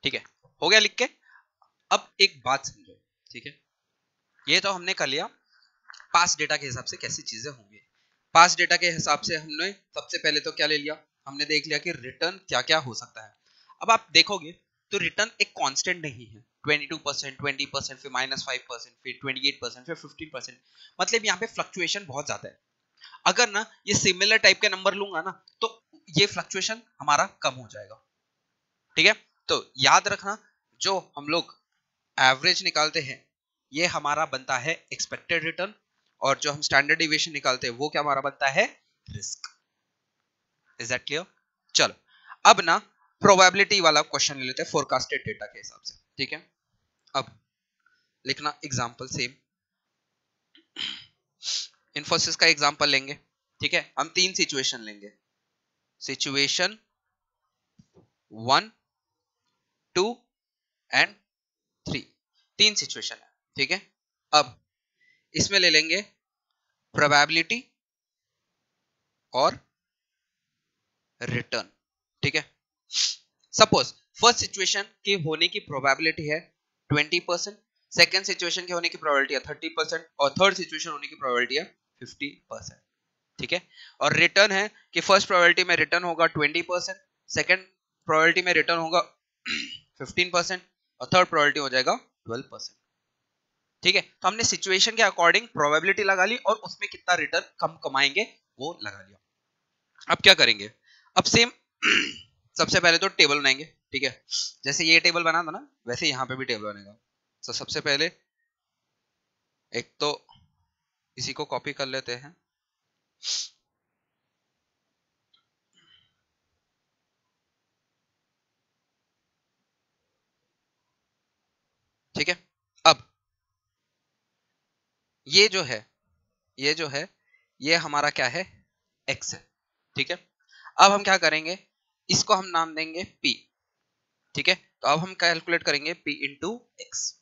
ठीक है, हो गया लिख के। अब एक बात समझो, ठीक है, ये तो हमने कर लिया पास डेटा के हिसाब से कैसी चीजें होंगी। पास डेटा के हिसाब से हमने सबसे पहले तो क्या ले लिया, हमने देख लिया कि रिटर्न क्या क्या हो सकता है। अब आप देखोगे तो रिटर्न एक कांस्टेंट नहीं है, 22%, 20%, फिर -5%, फिर 28%, फिर 15%, मतलब यहाँ पे फ्लक्चुएशन बहुत ज्यादा है। अगर ना ये सिमिलर टाइप के नंबर लूंगा ना तो ये फ्लक्चुएशन हमारा कम हो जाएगा। ठीक है, तो याद रखना जो हम लोग एवरेज निकालते हैं ये हमारा बनता है एक्सपेक्टेड रिटर्न, और जो हम स्टैंडर्ड डिविएशन निकालते हैं वो क्या हमारा बनता है, रिस्क। Is that clear? चलो अब ना प्रोबेबिलिटी वाला क्वेश्चन ले लेते हैं फोरकास्टेड डेटा के हिसाब से। ठीक है, अब लिखना एग्जांपल सेम, इन्फोसिस का एग्जांपल लेंगे। ठीक है, हम तीन सिचुएशन लेंगे, सिचुएशन 1, 2 एंड 3, तीन सिचुएशन है। ठीक है, अब इसमें ले लेंगे प्रोबेबिलिटी और रिटर्न। ठीक है, सपोज फर्स्ट सिचुएशन के होने की प्रोबेबिलिटी है 20%, सेकंड सिचुएशन के होने की प्रोबेबिलिटी है 30%, और थर्ड सिचुएशन होने की प्रोबेबिलिटी है 50%। ठीक है, और रिटर्न है कि फर्स्ट प्रोबेबिलिटी में रिटर्न होगा 20%, सेकंड प्रोबेबिलिटी में रिटर्न होगा 15%, और थर्ड प्रोबेबिलिटी हो जाएगा 12%। ठीक है, तो हमने सिचुएशन के अकॉर्डिंग प्रोबेबिलिटी लगा ली और उसमें कितना रिटर्न कम कमाएंगे वो लगा लिया। अब क्या करेंगे, अब सेम सबसे पहले तो टेबल बनाएंगे। ठीक है, जैसे ये टेबल बना था ना वैसे यहाँ पे भी टेबल बनेगा। तो सबसे पहले एक तो इसी को कॉपी कर लेते हैं, ठीक है, अब ये जो है ये जो है ये हमारा क्या है, x है। ठीक है, अब हम क्या करेंगे, इसको हम नाम देंगे p। ठीक है, तो अब हम कैलकुलेट करेंगे p इंटू एक्स।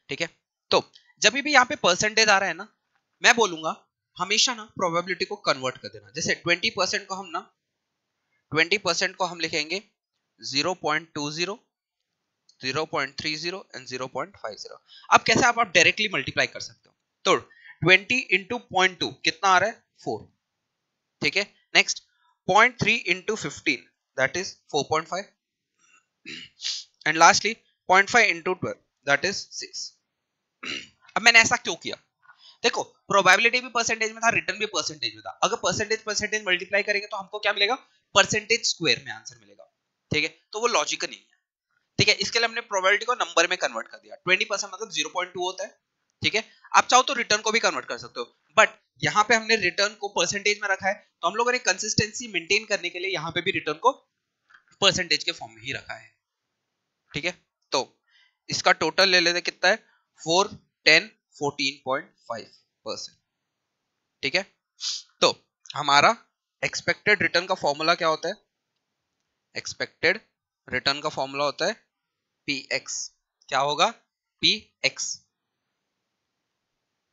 ठीक है, तो जब भी यहाँ पे परसेंटेज आ रहा है ना, मैं बोलूंगा हमेशा ना प्रोबेबिलिटी को कन्वर्ट कर देना। जैसे 20% को हम ना 20% को हम लिखेंगे 0.20, 0.30 एंड 0.50। अब कैसे आप डायरेक्टली मल्टीप्लाई कर सकते हो, तो 20 इंटू 0.2 कितना आ रहा है, 4। ठीक है, next 0.3 into 15 that is 4.5, and lastly 0.5 into 12 that is 6। अब मैंने ऐसा क्यों किया, देखो प्रोबेबिलिटी भी परसेंटेज में था, रिटर्न भी परसेंटेज में था। अगर परसेंटेज परसेंटेज मल्टीप्लाई करेंगे तो हमको क्या मिलेगा, परसेंटेज स्क्वायर में आंसर मिलेगा। ठीक है, तो वो लॉजिकल नहीं है। ठीक है, इसके लिए हमने प्रोबेबिलिटी को नंबर में कन्वर्ट कर दिया। 20% मतलब 0.2 होता है। ठीक है, आप चाहो तो रिटर्न को भी कन्वर्ट कर सकते हो, बट यहाँ पे हमने रिटर्न को परसेंटेज में रखा है, तो हम लोगों ने कंसिस्टेंसी मेंटेन करने के लिए यहाँ पे भी रिटर्न को परसेंटेज के फॉर्म में ही रखा है। ठीक है, तो इसका टोटल ले लेते कितना है, 4, 10, 14.5%। ठीक है, तो हमारा एक्सपेक्टेड रिटर्न का फॉर्मूला क्या होता है, एक्सपेक्टेड रिटर्न का फॉर्मूला होता है px। क्या होगा, px।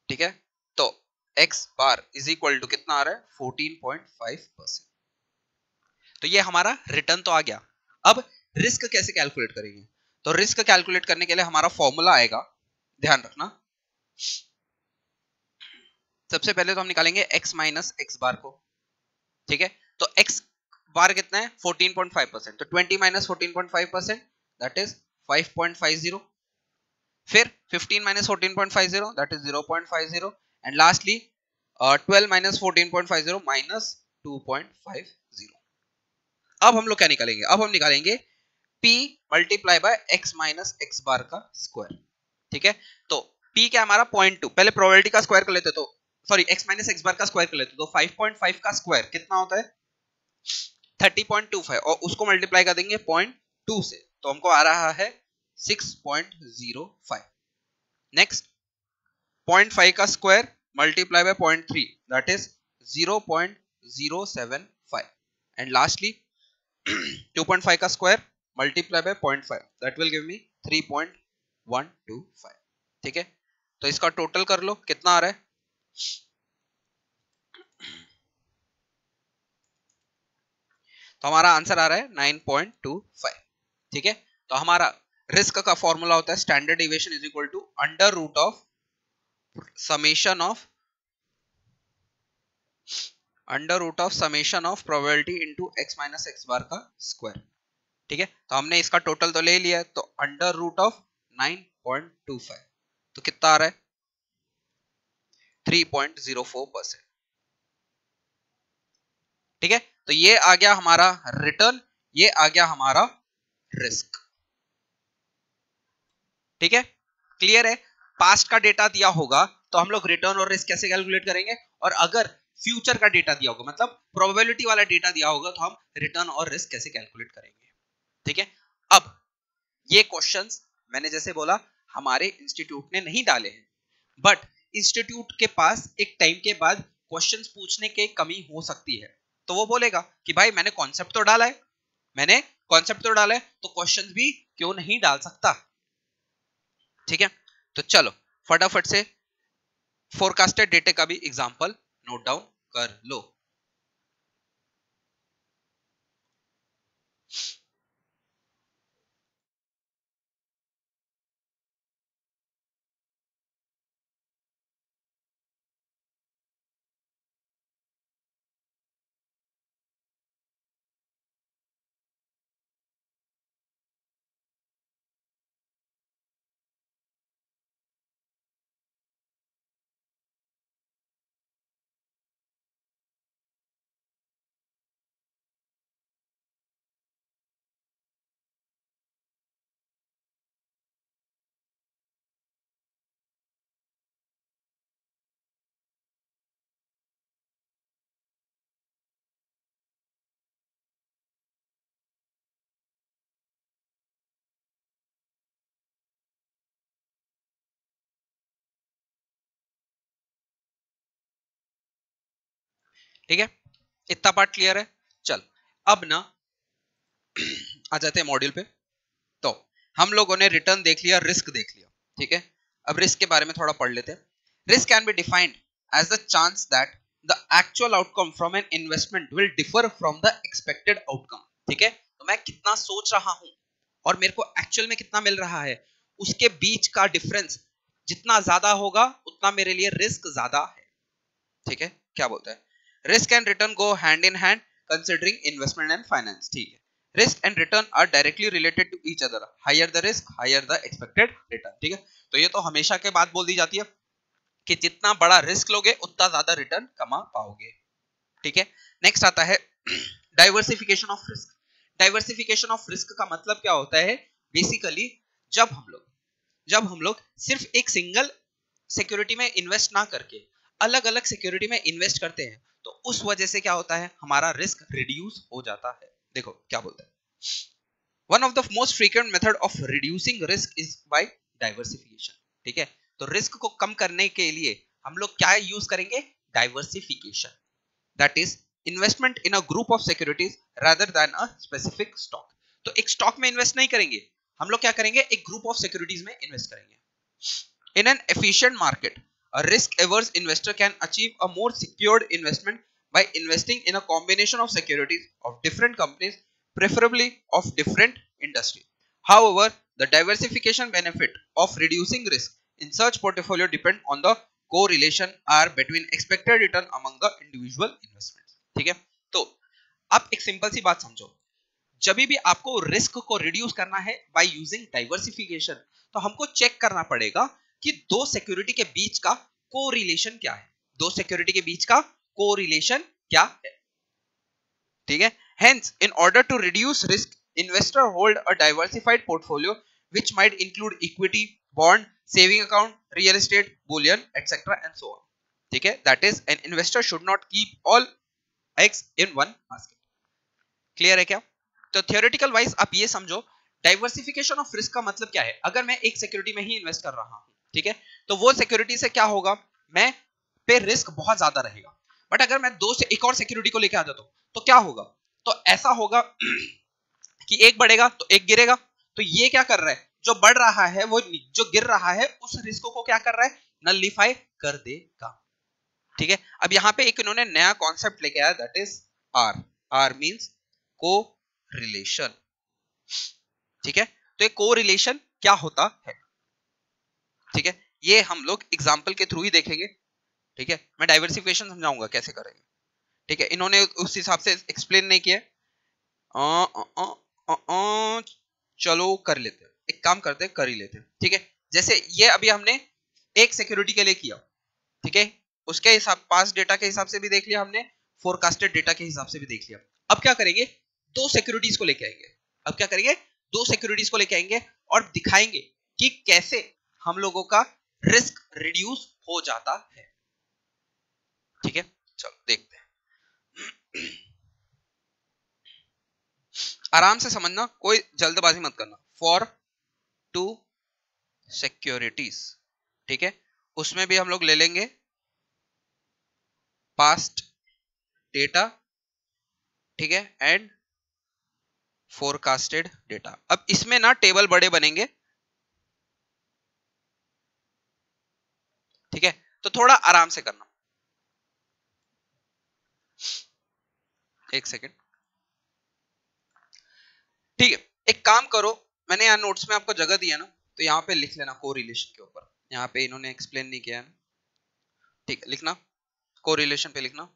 ठीक है, तो x bar is equal to कितना आ रहा है, 14.5%। तो ये हमारा रिटर्न तो आ गया। अब रिस्क कैसे कैलकुलेट करेंगे, तो रिस्क कैलकुलेट करने के लिए हमारा फॉर्मूला आएगा, ध्यान रखना। सबसे पहले तो हम निकालेंगे x माइनस एक्स बार को। ठीक है, तो x बार कितना है, 14.5%, तो 20 माइनस 14.5% दैट इज 5.50, फिर 15 minus 14.50 that is 0.50, and lastly 12 minus 14.50 minus 2.50। अब हम लोग क्या निकालेंगे, अब हम निकालेंगे p multiply by x minus x bar का स्क्वायर। ठीक है, तो p क्या हमारा 0.2, पहले प्रोबेबिलिटी का स्क्वायर कर लेते, तो sorry x minus x bar का स्क्वायर कर लेते, तो 5.5 का स्क्वायर कितना होता है, 30.25, और उसको मल्टीप्लाई कर देंगे 0.2 से, तो हमको आ रहा है 6.05। नेक्स्ट 0.5 का square multiply by 0.3 that is 0.075, and lastly 2.5 का square multiply by 0.5 that will give मी 3.125। ठीक है, तो इसका टोटल कर लो कितना आ रहा है, तो हमारा आंसर आ रहा है 9.25। ठीक है, तो हमारा रिस्क का फॉर्मूला होता है standard deviation is equal to under root of summation of probability into x minus x bar का स्क्वायर। ठीक है, तो हमने इसका टोटल तो ले लिया है, तो अंडर रूट ऑफ 9.25, तो कितना आ रहा है 3.04%। ठीक है, तो ये आ गया हमारा रिटर्न, ये आ गया हमारा रिस्क। ठीक है, क्लियर है। पास्ट का डेटा दिया होगा तो हम लोग रिटर्न और रिस्क कैसे कैलकुलेट करेंगे, और अगर फ्यूचर का डेटा दिया होगा मतलब प्रोबेबिलिटी वाला डेटा दिया होगा तो हम रिटर्न और रिस्क कैसे कैलकुलेट करेंगे। ठीक है, अब ये क्वेश्चंस मैंने जैसे बोला हमारे इंस्टीट्यूट ने नहीं डाले हैं, बट इंस्टीट्यूट के पास एक टाइम के बाद क्वेश्चंस पूछने की कमी हो सकती है, तो वो बोलेगा कि भाई मैंने कॉन्सेप्ट तो डाला है, तो क्वेश्चंस भी क्यों नहीं डाल सकता। ठीक है, तो चलो फटाफट से फोरकास्टेड डेटा का भी एग्जांपल नोट डाउन कर लो। ठीक है, इतना पार्ट क्लियर है। चल अब ना आ जाते हैं मॉड्यूल पे। तो हम लोगों ने रिटर्न देख लिया, रिस्क देख लिया। ठीक है, अब रिस्क के बारे में थोड़ा पढ़ लेते हैं। Risk can be defined as the chance that the actual outcome from an investment will differ from the expected outcome. ठीक है, तो मैं कितना सोच रहा हूं और मेरे को एक्चुअल में कितना मिल रहा है, उसके बीच का डिफरेंस जितना ज्यादा होगा उतना मेरे लिए रिस्क ज्यादा है। ठीक है, क्या बोलता है, risk and return go hand in hand considering investment and finance. ठीक है, risk and return are directly related to each other, higher the risk higher the expected return. ठीक है, तो ये तो हमेशा के बात बोल दी जाती है कि जितना बड़ा रिस्क लोगे उतना ज्यादा रिटर्न कमा पाओगे। ठीक है, नेक्स्ट आता है diversification of risk. Diversification of risk का मतलब क्या होता है, बेसिकली जब हम लोग सिर्फ एक सिंगल सिक्योरिटी में इन्वेस्ट ना करके अलग अलग सिक्योरिटी में इन्वेस्ट करते हैं, तो उस वजह से क्या होता है, हमारा रिस्क रिड्यूस हो जाता है। देखो क्या बोलता है, one of the most frequent method of reducing risk is by diversification. ठीक है, तो रिस्क को कम करने के लिए हम लोग क्या यूज करेंगे, diversification, that is investment in a group of securities rather than a specific stock. तो एक स्टॉक में इन्वेस्ट नहीं करेंगे, हम लोग क्या करेंगे, एक ग्रुप ऑफ सिक्योरिटीज में इन्वेस्ट करेंगे। In an efficient market, a risk-averse investor can achieve a more secured investment by investing in a combination of securities of different companies, preferably of different industry. However, the diversification benefit of reducing risk in such portfolio depend on the correlation are between expected return among the individual investments. ठीक है, तो अब एक simple सी बात समझो, जब भी आपको रिस्क को रिड्यूस करना है बाय यूजिंग डाइवर्सिफिकेशन, तो हमको चेक करना पड़ेगा कि दो सिक्योरिटी के बीच का कोरिलेशन क्या है, दो सिक्योरिटी के बीच का कोरिलेशन क्या है। ठीक है, hence in order to reduce risk investor hold a diversified portfolio which might include equity, bond, saving account, real estate, bullion etcetera and so on. ठीक है, that is an investor should not keep all eggs in one basket. Clear है क्या। तो theoretical wise आप ये समझो, diversification of risk का मतलब क्या है, अगर मैं एक सिक्योरिटी में ही इन्वेस्ट कर रहा हूं, ठीक है, तो वो सिक्योरिटी से क्या होगा, मैं पे रिस्क बहुत ज्यादा रहेगा। बट अगर मैं दो से एक और सिक्योरिटी को लेकर आ जाता हूं तो क्या होगा, तो ऐसा होगा कि एक बढ़ेगा तो एक गिरेगा। तो ये क्या कर रहा है, जो बढ़ रहा है वो जो गिर रहा है उस रिस्क को क्या कर रहा है, नलिफाई कर देगा। ठीक है, अब यहां पे एक इन्होंने नया कॉन्सेप्ट लेके आया, that is R. R means को रिलेशन। ठीक है, तो एक कोरिलेशन क्या होता है, ठीक है, ये हम लोग एग्जाम्पल के थ्रू ही देखेंगे, ठीक है। मैं डाइवर्सिफिकेशन समझाऊंगा कैसे करेंगे, ठीक है। इन्होंने उस हिसाब से एक्सप्लेन नहीं किया। चलो कर लेते हैं, एक काम करते हैं, कर ही लेते हैं, ठीक है। जैसे ये अभी हमने एक सिक्योरिटी के लिए किया, ठीक है, उसके हिसाब पास डेटा के हिसाब से भी देख लिया हमने, फोरकास्टेड डेटा के हिसाब से भी देख लिया। अब क्या करेंगे, दो सिक्योरिटीज को लेके आएंगे। अब क्या करेंगे, दो सिक्योरिटीज को लेके आएंगे और दिखाएंगे कि कैसे हम लोगों का रिस्क रिड्यूस हो जाता है, ठीक है। चलो देखते हैं, आराम से समझना, कोई जल्दबाजी मत करना। फॉर टू सिक्योरिटीज, ठीक है, उसमें भी हम लोग ले लेंगे पास्ट डेटा, ठीक है, एंड फोरकास्टेड डेटा। अब इसमें ना टेबल बड़े बनेंगे, ठीक है, तो थोड़ा आराम से करना, एक सेकेंड, ठीक है। एक काम करो, मैंने यहाँ नोट्स में आपको जगह दिया ना, तो यहाँ पे लिख लेना कोरिलेशन के ऊपर, यहाँ पे इन्होंने एक्सप्लेन नहीं किया है, ठीक है, लिखना कोरिलेशन पे लिखना।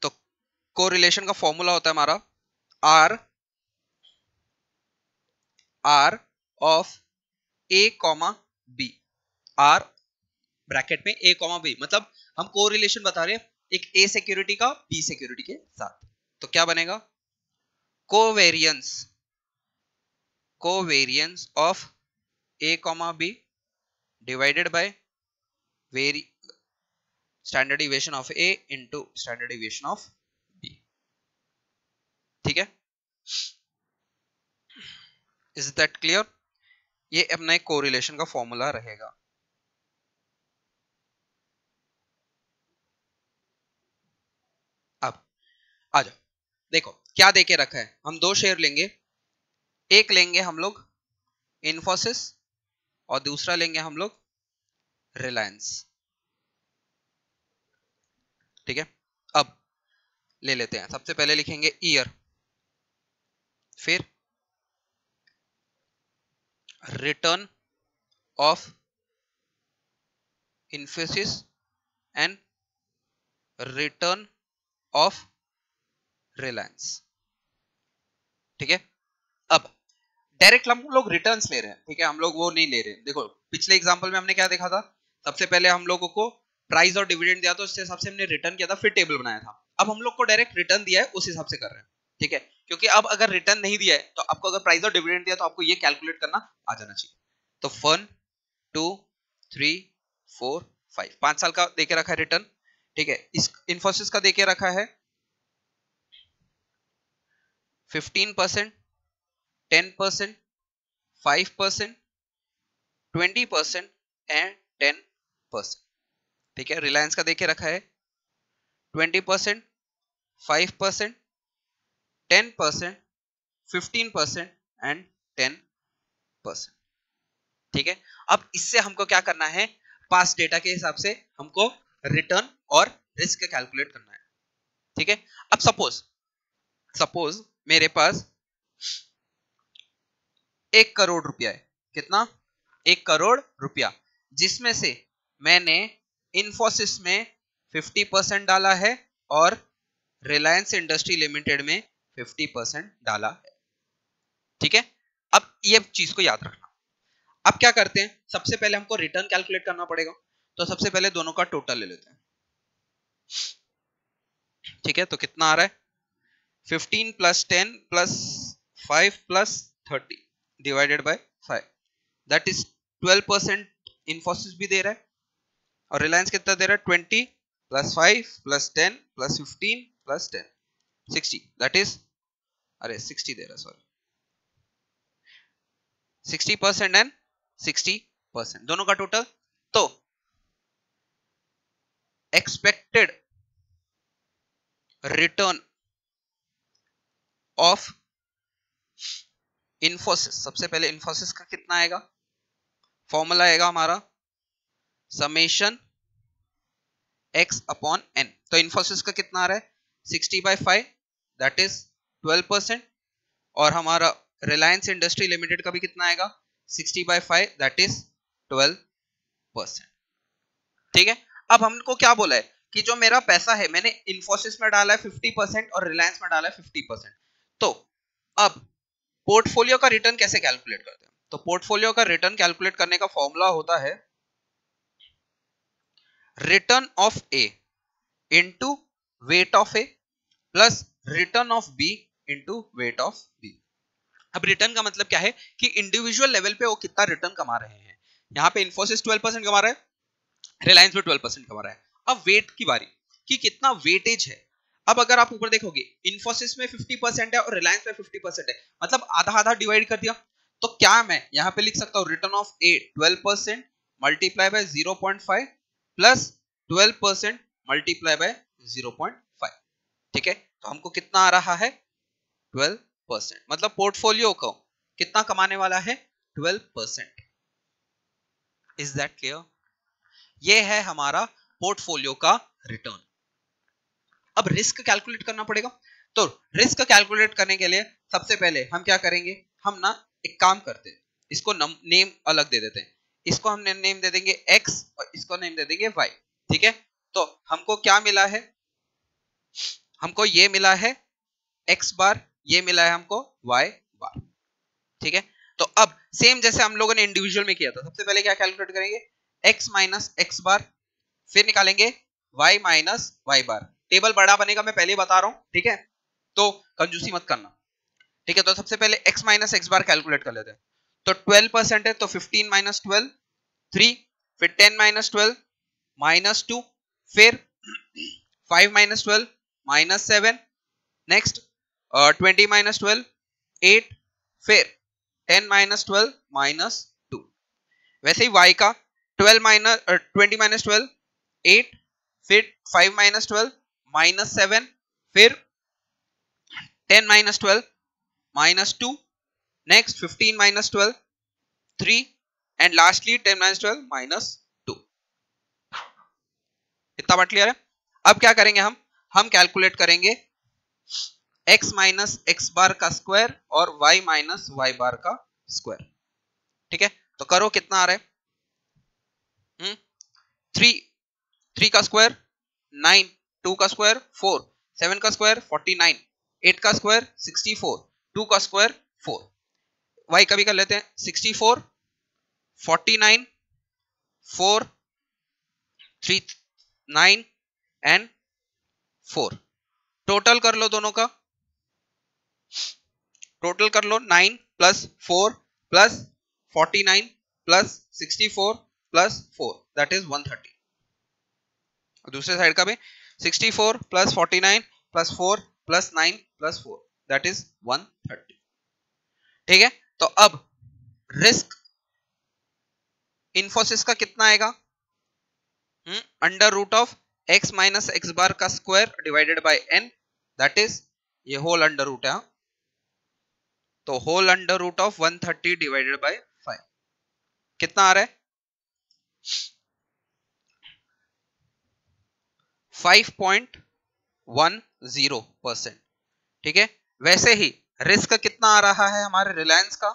तो कोरिलेशन का फॉर्मूला होता है हमारा R of A comma B, R bracket में ए कॉमा बी, मतलब हम कोरिलेशन बता रहे हैं एक ए सिक्योरिटी का बी सिक्योरिटी के साथ। तो क्या बनेगा, covariance, covariance of A comma B divided by very standard deviation of A into standard deviation of B, ठीक है। Is that clear? ये अपना एक कोरिलेशन का फॉर्मूला रहेगा। अब आ जाओ, देखो क्या देके रखा है, हम दो शेयर लेंगे, एक लेंगे हम लोग इन्फोसिस और दूसरा लेंगे हम लोग रिलायंस, ठीक है। अब ले लेते हैं, सबसे पहले लिखेंगे ईयर, फिर return of Infosys and return of Reliance, ठीक है। अब डायरेक्ट हम लोग रिटर्न्स ले रहे हैं, ठीक है, हम लोग वो नहीं ले रहे हैं। देखो पिछले एग्जांपल में हमने क्या देखा था, सबसे पहले हम लोगों को प्राइस और डिविडेंड दिया था, उसके हिसाब से हमने रिटर्न किया था, फिर टेबल बनाया था। अब हम लोग को डायरेक्ट रिटर्न दिया है, उस हिसाब से कर रहे हैं, ठीक है। क्योंकि अब अगर रिटर्न नहीं दिया है तो आपको अगर प्राइस और डिविडेंड दिया तो आपको ये कैलकुलेट करना आ जाना चाहिए। तो 1 2 3 4 5, 5 साल का देके रखा है रिटर्न, ठीक है। इस इन्फोसिस का देके रखा है 15%, 10%, 5%, 20% एंड 10%, ठीक है। रिलायंस का देखे रखा है 20%, 5%, 10%, 15% एंड 10%, ठीक है। अब इससे हमको क्या करना है, पास डेटा के हिसाब से हमको रिटर्न और रिस्क कैलकुलेट करना है, ठीक है। अब सपोज मेरे पास 1 करोड़ रुपया है, कितना, 1 करोड़ रुपया, जिसमें से मैंने इन्फोसिस में 50% डाला है और रिलायंस इंडस्ट्री लिमिटेड में 50% डाला है, ठीक है। अब ये चीज को याद रखना। अब क्या करते हैं, सबसे पहले हमको रिटर्न कैलकुलेट करना पड़ेगा, तो सबसे पहले दोनों का टोटल ले लेते हैं, ठीक है। तो कितना आ रहा है, 15 plus 10 plus 5 plus 30 divided by 5, that is 12%। Infosys भी दे रहा है और रिलायंस कितना दे रहा है, 20 plus 5 plus 10 plus 15 plus 10, 60, that is, अरे 60 दे रहा है, सॉरी, 60% एंड 60% दोनों का टोटल। तो एक्सपेक्टेड रिटर्न ऑफ इन्फोसिस, सबसे पहले इन्फोसिस का कितना आएगा, फॉर्मूला आएगा हमारा समेशन x अपॉन n। तो इन्फोसिस का कितना आ रहा है 60/5 दैट इज 12%, और हमारा रिलायंस इंडस्ट्री लिमिटेड का भी कितना आएगा 60/5 दैट इज 12%। ठीक है, अब हमको क्या बोला है कि जो मेरा पैसा है मैंने इन्फोसिस में डाला है 50% और रिलायंस में डाला है 50%। तो अब पोर्टफोलियो का रिटर्न कैसे कैलकुलेट करते हैं? तो पोर्टफोलियो का रिटर्न कैलकुलेट करने का फॉर्मूला होता है return of A into weight of A plus return of B into weight of B. अब रिटर्न का मतलब क्या है कि इंडिविजुअल लेवल पे वो कितना रिटर्न कमा रहे हैं। यहाँ पे इन्फोसिस 12% कमा रहा है, रिलायंस भी 12% कमा रहा है। अब वेट की बारी कि कितना वेटेज है। अब अगर आप ऊपर देखोगे इन्फोसिस में 50% है और रिलायंस में 50% है, मतलब आधा आधा डिवाइड कर दिया। तो क्या मैं यहाँ पे लिख सकता हूँ return of A 12% multiply by 0.5 plus 12% multiply by 0.5। ठीक है, तो हमको कितना आ रहा है 12%, मतलब पोर्टफोलियो को कितना कमाने वाला है 12%। Is that clear? ये है हमारा पोर्टफोलियो का रिटर्न। अब रिस्क कैलकुलेट करना पड़ेगा। तो रिस्क कैलकुलेट करने के लिए सबसे पहले हम क्या करेंगे, हम ना एक काम करते हैं, इसको नेम अलग दे देते हैं। इसको हम नेम दे देंगे x और इसको नेम दे देंगे y। ठीक है, तो हमको क्या मिला है, हमको ये मिला है x बार, ये मिला है हमको y बार। ठीक है, तो अब सेम जैसे हम लोगों ने इंडिविजुअल में किया था, सबसे पहले क्या कैलकुलेट करेंगे x माइनस x बार, फिर निकालेंगे y माइनस y बार। टेबल बड़ा बनेगा, मैं पहले ही बता रहा हूं। ठीक है, तो कंजूसी मत करना। ठीक है, तो सबसे पहले x माइनस x बार कैलकुलेट कर लेते हैं। तो 12% है तो 15 माइनस 12 3, फिर 10 माइनस 12 माइनस 2, फिर 5 माइनस 12 माइनस 7, नेक्स्ट 20 माइनस 12 8, फिर 10 माइनस 12 माइनस 2। वैसे ही y का 20 माइनस 12 8, फिर 5 माइनस 12 माइनस 7, फिर 10 minus 12 minus 2, next 15 minus 12 3, and lastly 10 minus 12 minus 2। इतना बात क्लियर है? अब क्या करेंगे हम कैलकुलेट करेंगे x माइनस x बार का स्क्वायर और y माइनस y बार का स्क्वायर। ठीक है, तो करो कितना आ रहा है 3 का स्क्वायर 9, 2 का स्क्वायर 4, 7 का स्क्वायर 49, 8 का स्क्वायर 64, 2 का स्क्वायर 4। y का भी कर लेते हैं 64 49 4 3 9 एंड 4। टोटल कर लो, दोनों का टोटल कर लो 9 plus 4 plus 49 plus 64 plus 4 that is 130। दूसरे साइड का भी 64 plus 49 plus 4 plus 9 plus 4 that is 130। ठीक है, तो अब रिस्क इन्फोसिस का कितना आएगा under root of x minus x bar का square divided by n, that is ये होल अंडर रूट है। तो whole under root of 130 divided by 5 कितना आ रहा है 5.10%। ठीक है, वैसे ही रिस्क कितना आ रहा है हमारे रिलायंस का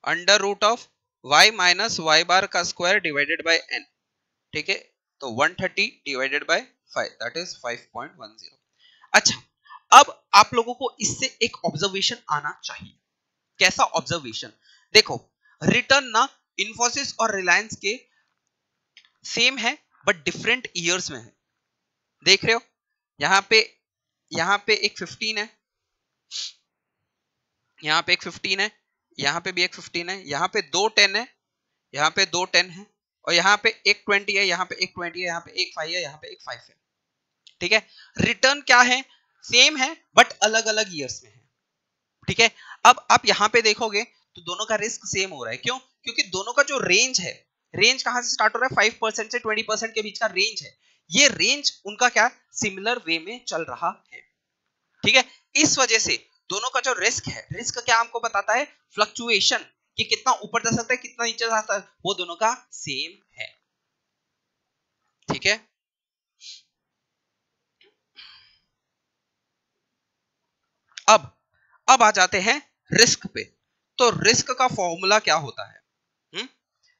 under root of y minus y bar का स्क्वायर डिवाइडेड बाय n। ठीक है, तो 130 डिवाइडेड बाय 5 दैट इज 5.10। अच्छा, अब आप लोगों को इससे एक ऑब्जर्वेशन आना चाहिए। कैसा ऑब्जर्वेशन? देखो, रिटर्न ना इन्फोसिस और रिलायंस के सेम है बट डिफरेंट ईयर्स में है। देख रहे हो, यहाँ पे एक 15 है, यहाँ पे एक 15 है, यहाँ पे भी एक 15 है, यहाँ पे 2 10 है, यहाँ पे 2 10 है, और यहाँ पे एक 20 है, यहाँ पे एक 20 है, यहाँ पे एक 5 है, यहाँ पे एक 5 है। ठीक है, रिटर्न क्या है सेम है बट अलग अलग ईयर्स में है। ठीक है, अब आप यहाँ पे देखोगे तो दोनों का रिस्क सेम हो रहा है। क्यों? क्योंकि दोनों का जो रेंज है, रेंज कहां से स्टार्ट हो रहा है 5% से 20% के बीच का रेंज है। ये रेंज उनका क्या सिमिलर वे में चल रहा है। ठीक है, इस वजह से दोनों का जो रिस्क है, रिस्क क्या हमको बताता है फ्लक्चुएशन, कि कितना ऊपर जा सकता है कितना नीचे जा सकता है, वो दोनों का सेम है। ठीक है, अब आ जाते हैं रिस्क पे। तो रिस्क का फॉर्मूला क्या होता है?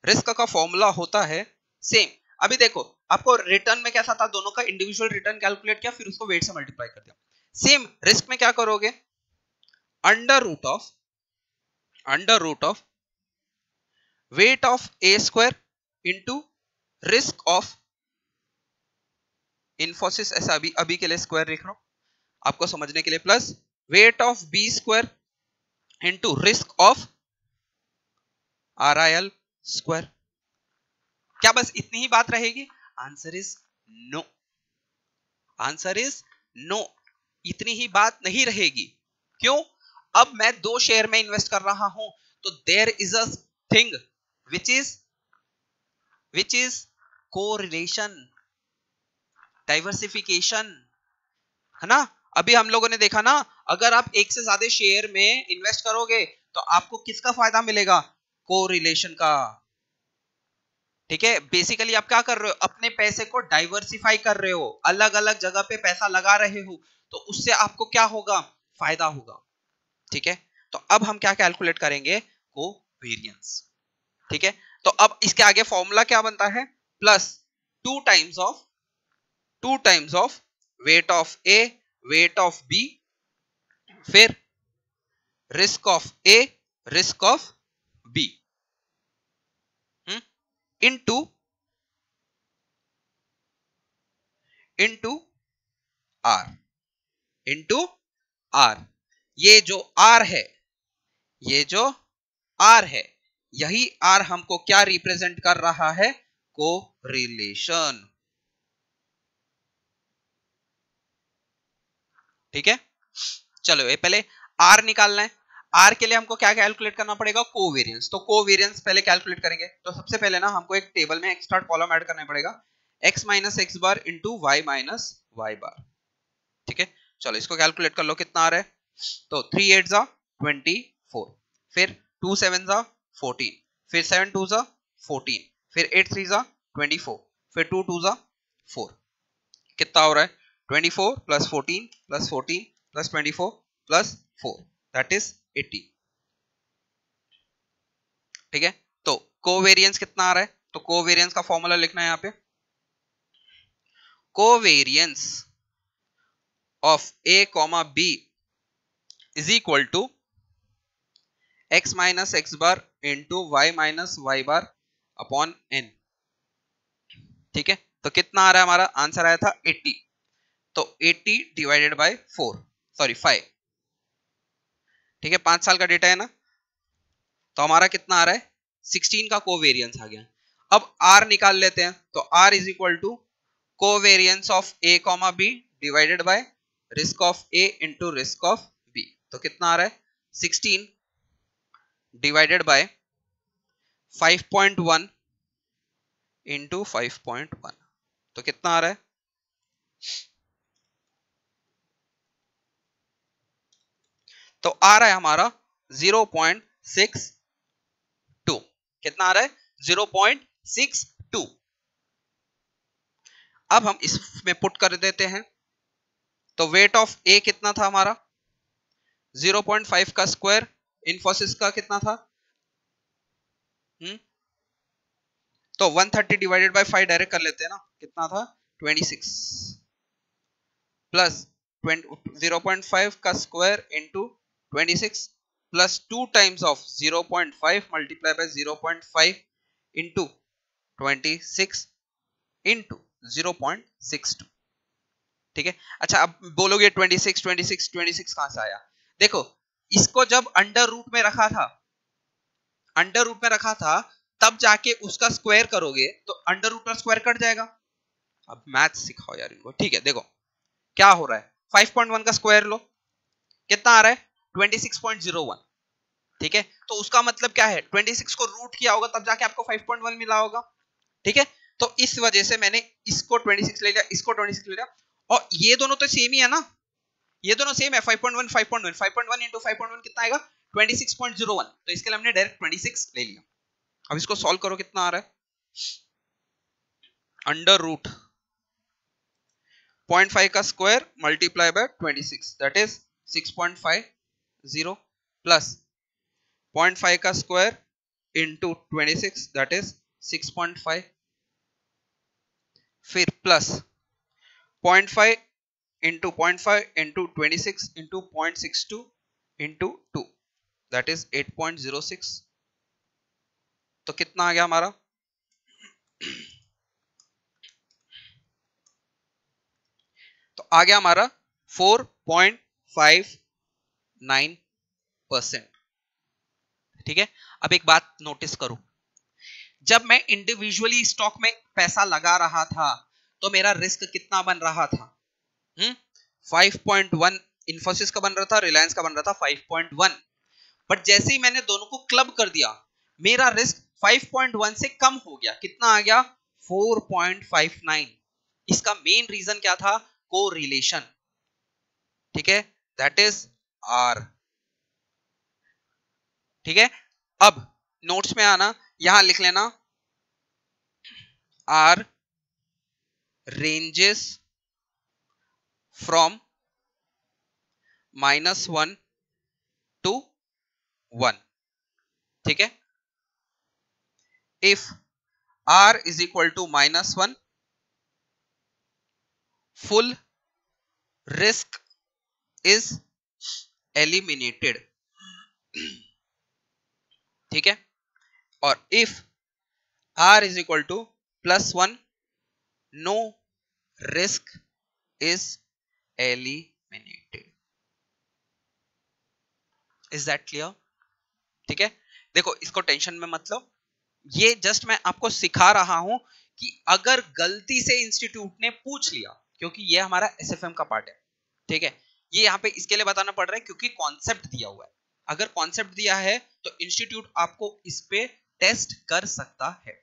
रिस्क का फॉर्मूला होता है सेम। अभी देखो, आपको रिटर्न में कैसा था, दोनों का इंडिविजुअल रिटर्न कैलकुलेट किया, फिर उसको वेट से मल्टीप्लाई कर दिया। सेम रिस्क में क्या करोगे, under root of weight of A square into risk of Infosys, ऐसा अभी के लिए स्क्वायर लिख रहा हूं आपको समझने के लिए, plus weight of B square into risk of RIL square. क्या बस इतनी ही बात रहेगी? Answer is no, answer is no, इतनी ही बात नहीं रहेगी। क्यों? अब मैं 2 शेयर में इन्वेस्ट कर रहा हूं, तो there is a thing which is correlation, diversification, है ना। अभी हम लोगों ने देखा ना, अगर आप एक से ज्यादा शेयर में इन्वेस्ट करोगे तो आपको किसका फायदा मिलेगा? कोरिलेशन का। ठीक है, बेसिकली आप क्या कर रहे हो, अपने पैसे को डाइवर्सिफाई कर रहे हो, अलग अलग जगह पे पैसा लगा रहे हो, तो उससे आपको क्या होगा? फायदा होगा। ठीक है, तो अब हम क्या कैलकुलेट करेंगे? कोवेरियंस। ठीक है, तो अब इसके आगे फॉर्मूला क्या बनता है? Plus two times of weight of A, weight of B, फिर risk of A, risk of B, into R, into R. ये जो आर है, ये जो आर है, यही आर हमको क्या रिप्रेजेंट कर रहा है? कोरिलेशन। ठीक है, चलो ये पहले आर निकालना है। आर के लिए हमको क्या कैलकुलेट करना पड़ेगा? कोवेरियंस। तो कोवेरियंस पहले कैलकुलेट करेंगे, तो सबसे पहले ना हमको एक टेबल में एक्स्ट्रा कॉलम ऐड करना पड़ेगा, x minus x bar into Y minus Y bar. ठीक है, चलो इसको कैलकुलेट कर लो कितना आ रहा है। तो 3 8 जा 24, फिर 2 7 जा 14, फिर 7 2 जा 14, फिर 8 3 जा 24, फिर 2 2 जा 4। कितना हो रहा है? 24 plus 14 plus 14 plus 24 plus 4, that is 80। ठीक है, तो कोवेरियंस कितना आ रहा है? तो कोवेरियंस का फॉर्मूला लिखना है यहाँ पे, covariance of A comma B is equal to x minus x bar into Y minus Y bar upon n। ठीक है, तो कितना आ रहा है? हमारा आंसर आया था 80, तो 80 डिवाइडेड बाय 4, सॉरी 5। ठीक है, 5 साल का डेटा है ना, तो हमारा कितना आ रहा है? 16 का कोवेरियंस आ गया। अब r निकाल लेते हैं, तो r is equal to covariance of a comma B divided by risk of a into risk of b। तो कितना आ रहा है? 16 डिवाइडेड बाय 5.1 इंटू 5.1, तो कितना आ रहा है? तो आ रहा है हमारा 0.62। कितना आ रहा है? 0.62। अब हम इसमें पुट कर देते हैं, तो वेट ऑफ ए कितना था हमारा? 0.5 का स्क्वायर, इन्फोसिस का कितना था? तो 130 डिवाइडेड बाय 5 डायरेक्ट कर लेते हैं ना, कितना था? 26 प्लस 0.5 का square into 26 plus 2 times of 0.5 multiply by 0.5 into 26 into 0.62। ठीक है, अच्छा अब बोलोगे 26 26 26 कहां से आया? देखो, इसको जब अंडर रूट में रखा था, अंडर रूट में रखा था, तब जाके उसका स्क्वायर करोगे तो अंडर रूट का स्क्वायर कट जाएगा। अब मैथ सिखाओ यार इनको। ठीक है, देखो क्या हो रहा है, 5.1 का स्क्वायर लो, कितना आ रहा है? 26.01। ठीक है, तो उसका मतलब क्या है? 26 को रूट किया होगा तब जाके आपको 5.1 मिला होगा। ठीक है, तो इस वजह से मैंने इसको 26 ले लिया, इसको 26 ले लिया, और ये दोनों तो सेम ही है ना, ये दोनों सेम है। 5.1 5.1 5.1 इंटू 5.1 कितना आएगा? 26.01। तो इसके लिए हमने डायरेक्ट 26 ले लिया। अब इसको सॉल्व करो, कितना आ रहा है? अंडर रूट 0.5 का square multiply by 26 that is 6.50 plus 0.5 का स्क्वायर इंटू 26 दैट इज 6.5 फिर plus 0.5 into 0.5 into 26 into 0.62 into 2 that is 8.06 तो कितना आ गया हमारा तो आ गया हमारा 4.59%। ठीक है अब एक बात नोटिस करो जब मैं इंडिविजुअली स्टॉक में पैसा लगा रहा था तो मेरा रिस्क कितना बन रहा था 5.1 इन्फोसिस का बन रहा था रिलायंस का बन रहा था 5.1 बट जैसे ही मैंने दोनों को क्लब कर दिया मेरा रिस्क 5.1 से कम हो गया कितना आ गया 4.59 इसका मेन रीजन क्या था कोरिलेशन ठीक है दैट इज आर ठीक है अब नोट्स में आना यहां लिख लेना आर रेंजेस फ्रॉम -1 to 1 ठीक है if r is equal to -1 full risk is eliminated ठीक है और if r is equal to +1 no risk is eliminated is that clear ठीक है देखो इसको टेंशन में मत लो ये जस्ट मैं आपको सिखा रहा हूं कि अगर गलती से इंस्टीट्यूट ने पूछ लिया क्योंकि ये हमारा एसएफएम का पार्ट है ठीक है ये यहाँ पे इसके लिए बताना पड़ रहा है क्योंकि कॉन्सेप्ट दिया हुआ है अगर कॉन्सेप्ट दिया है तो इंस्टीट्यूट आपको इस पे टेस्ट कर सकता है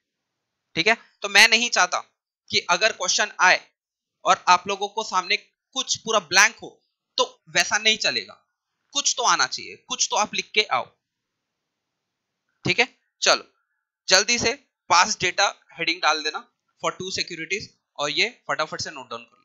ठीक है तो मैं नहीं चाहता कि अगर क्वेश्चन आए और आप लोगों को सामने कुछ पूरा ब्लैंक हो तो वैसा नहीं चलेगा कुछ तो आना चाहिए कुछ तो आप लिख के आओ ठीक है चलो जल्दी से पास डेटा हेडिंग डाल देना फॉर 2 सिक्योरिटीज और ये फटाफट से नोट डाउन कर लो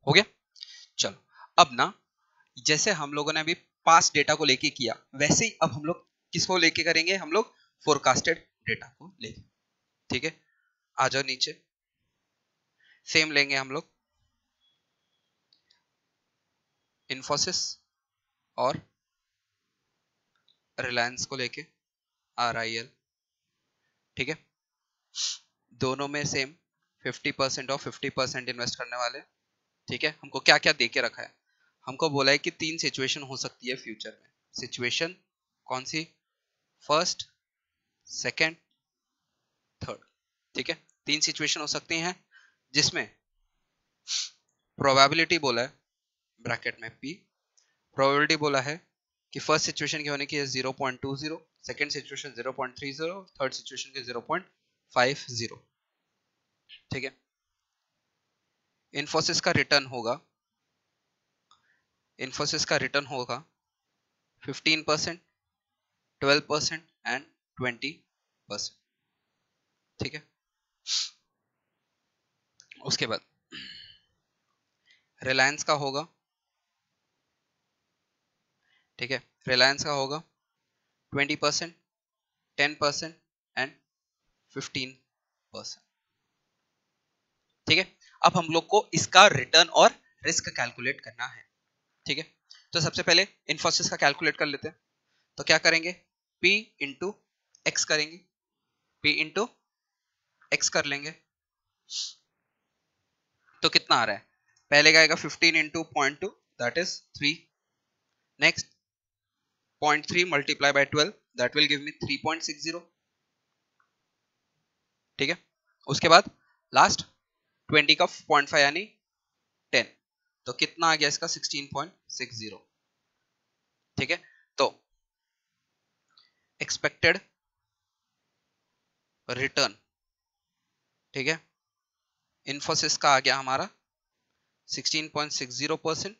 हो गया। चलो अब ना जैसे हम लोगों ने अभी पास्ट डेटा को लेके किया, वैसे ही अब हम लोग किसको लेके करेंगे, हम लोग फोरकास्टेड डेटा को लेके। ठीक है, आ जाओ नीचे। सेम लेंगे हम लोग इन्फोसिस और रिलायंस को लेके, RIL। ठीक है, दोनों में सेम 50% और 50% इन्वेस्ट करने वाले। ठीक है, हमको क्या क्या दे के रखा है, हमको बोला है कि 3 सिचुएशन हो सकती है फ्यूचर में। सिचुएशन कौन सी, फर्स्ट, सेकंड, थर्ड। ठीक है, 3 सिचुएशन हो सकती हैं जिसमें प्रोबेबिलिटी बोला है ब्रैकेट में P, प्रोबेबिलिटी बोला है कि फर्स्ट सिचुएशन की होने की है 0.20, सेकंड सिचुएशन 0.30, थर्ड सिचुएशन की 0.50। ठीक है, इन्फोसिस का रिटर्न होगा, इन्फोसिस का रिटर्न होगा 15%, 12% एंड 20%। ठीक है, उसके बाद रिलायंस का होगा, ठीक है, रिलायंस का होगा 20%, 10% एंड 15%। ठीक है, अब हम लोग को इसका रिटर्न और रिस्क कैलकुलेट करना है। ठीक है, तो सबसे पहले इन्फोसिस का कैलकुलेट कर लेते हैं। तो क्या करेंगे, P इंटू एक्स करेंगे, P इंटू एक्स कर लेंगे। तो कितना आ रहा है, पहले का आएगा 15 into 0.2 that is 3, next 0.3 multiply bye 12 that will give मी 3.60। ठीक है, उसके बाद लास्ट 20 का 0.5 यानी 10, तो कितना आ गया इसका 16.60। ठीक है, तो एक्सपेक्टेड रिटर्न, ठीक है, इन्फोसिस का आ गया हमारा 16.60%।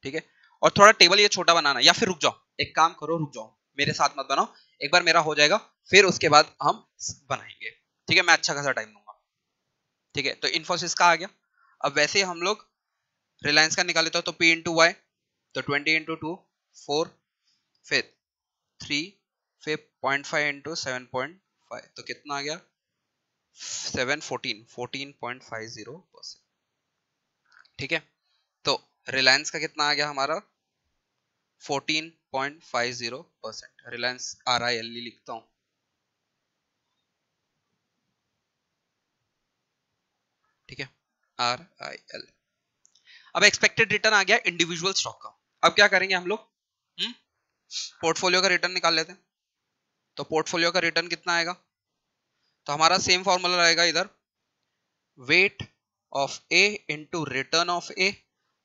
ठीक है, और थोड़ा टेबल ये छोटा बनाना, या फिर रुक जाओ, एक काम करो, रुक जाओ, मेरे साथ मत बनाओ, एक बार मेरा हो जाएगा फिर उसके बाद हम बनाएंगे। ठीक है, मैं अच्छा खासा टाइम दूंगा। ठीक है, तो इन्फोसिस का आ गया। अब वैसे ही हम लोग रिलायंस का निकाल लेते हो, तो P इंटू वाई, तो 20 इंटू 2 4, फिर 3, फिर 0.5 इंटू 7.5, तो कितना आ गया 14.50%। ठीक है, तो रिलायंस का कितना आ गया हमारा 14.50%। रिलायंस RIL लिखता हूं। ठीक है, RIL। अब एक्सपेक्टेड रिटर्न आ गया इंडिविजुअल स्टॉक का। अब क्या करेंगे हम लोग, पोर्टफोलियो का रिटर्न निकाल लेते हैं। तो पोर्टफोलियो का रिटर्न कितना आएगा, तो हमारा सेम फॉर्मूला रहेगा इधर, weight of A into return of A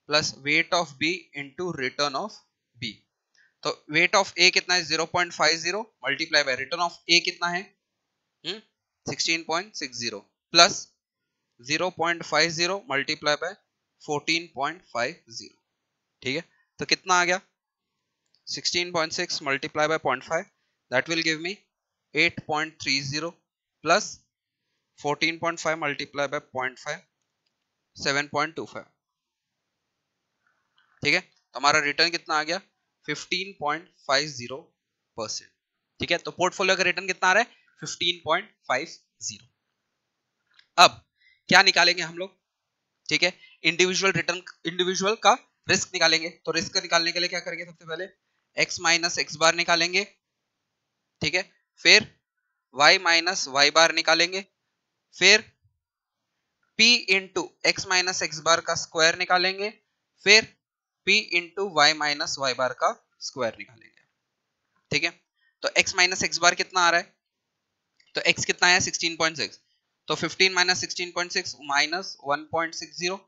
plus weight of B into return of B। तो वेट ऑफ A कितना है 0.50 multiply by return of A कितना है 16.60 प्लस 0.50 मल्टीप्लाई बाय 14.50। ठीक है, तो कितना आ गया 16.6 multiply by 0.5 that will give me 8.30 plus 14.5 multiply by 0.5 7.25। ठीक है, तो हमारा रिटर्न कितना आ गया 15.50%। ठीक है, तो पोर्टफोलियो का रिटर्न कितना आ रहा है 15.50। अब क्या निकालेंगे हम लोग, ठीक है, इंडिविजुअल रिटर्न, इंडिविजुअल का रिस्क निकालेंगे। तो रिस्क निकालने के लिए क्या करेंगे, सबसे पहले x माइनस एक्स बार निकालेंगे। ठीक है, फिर y माइनस वाई बार निकालेंगे, फिर p into x minus x bar का स्क्वायर निकालेंगे, फिर p into Y minus Y bar का स्क्वायर निकालेंगे। ठीक है, तो x माइनस एक्स बार कितना आ रहा है, तो x कितना है 16.6, तो 15 माइनस 16.6 माइनस 1.60।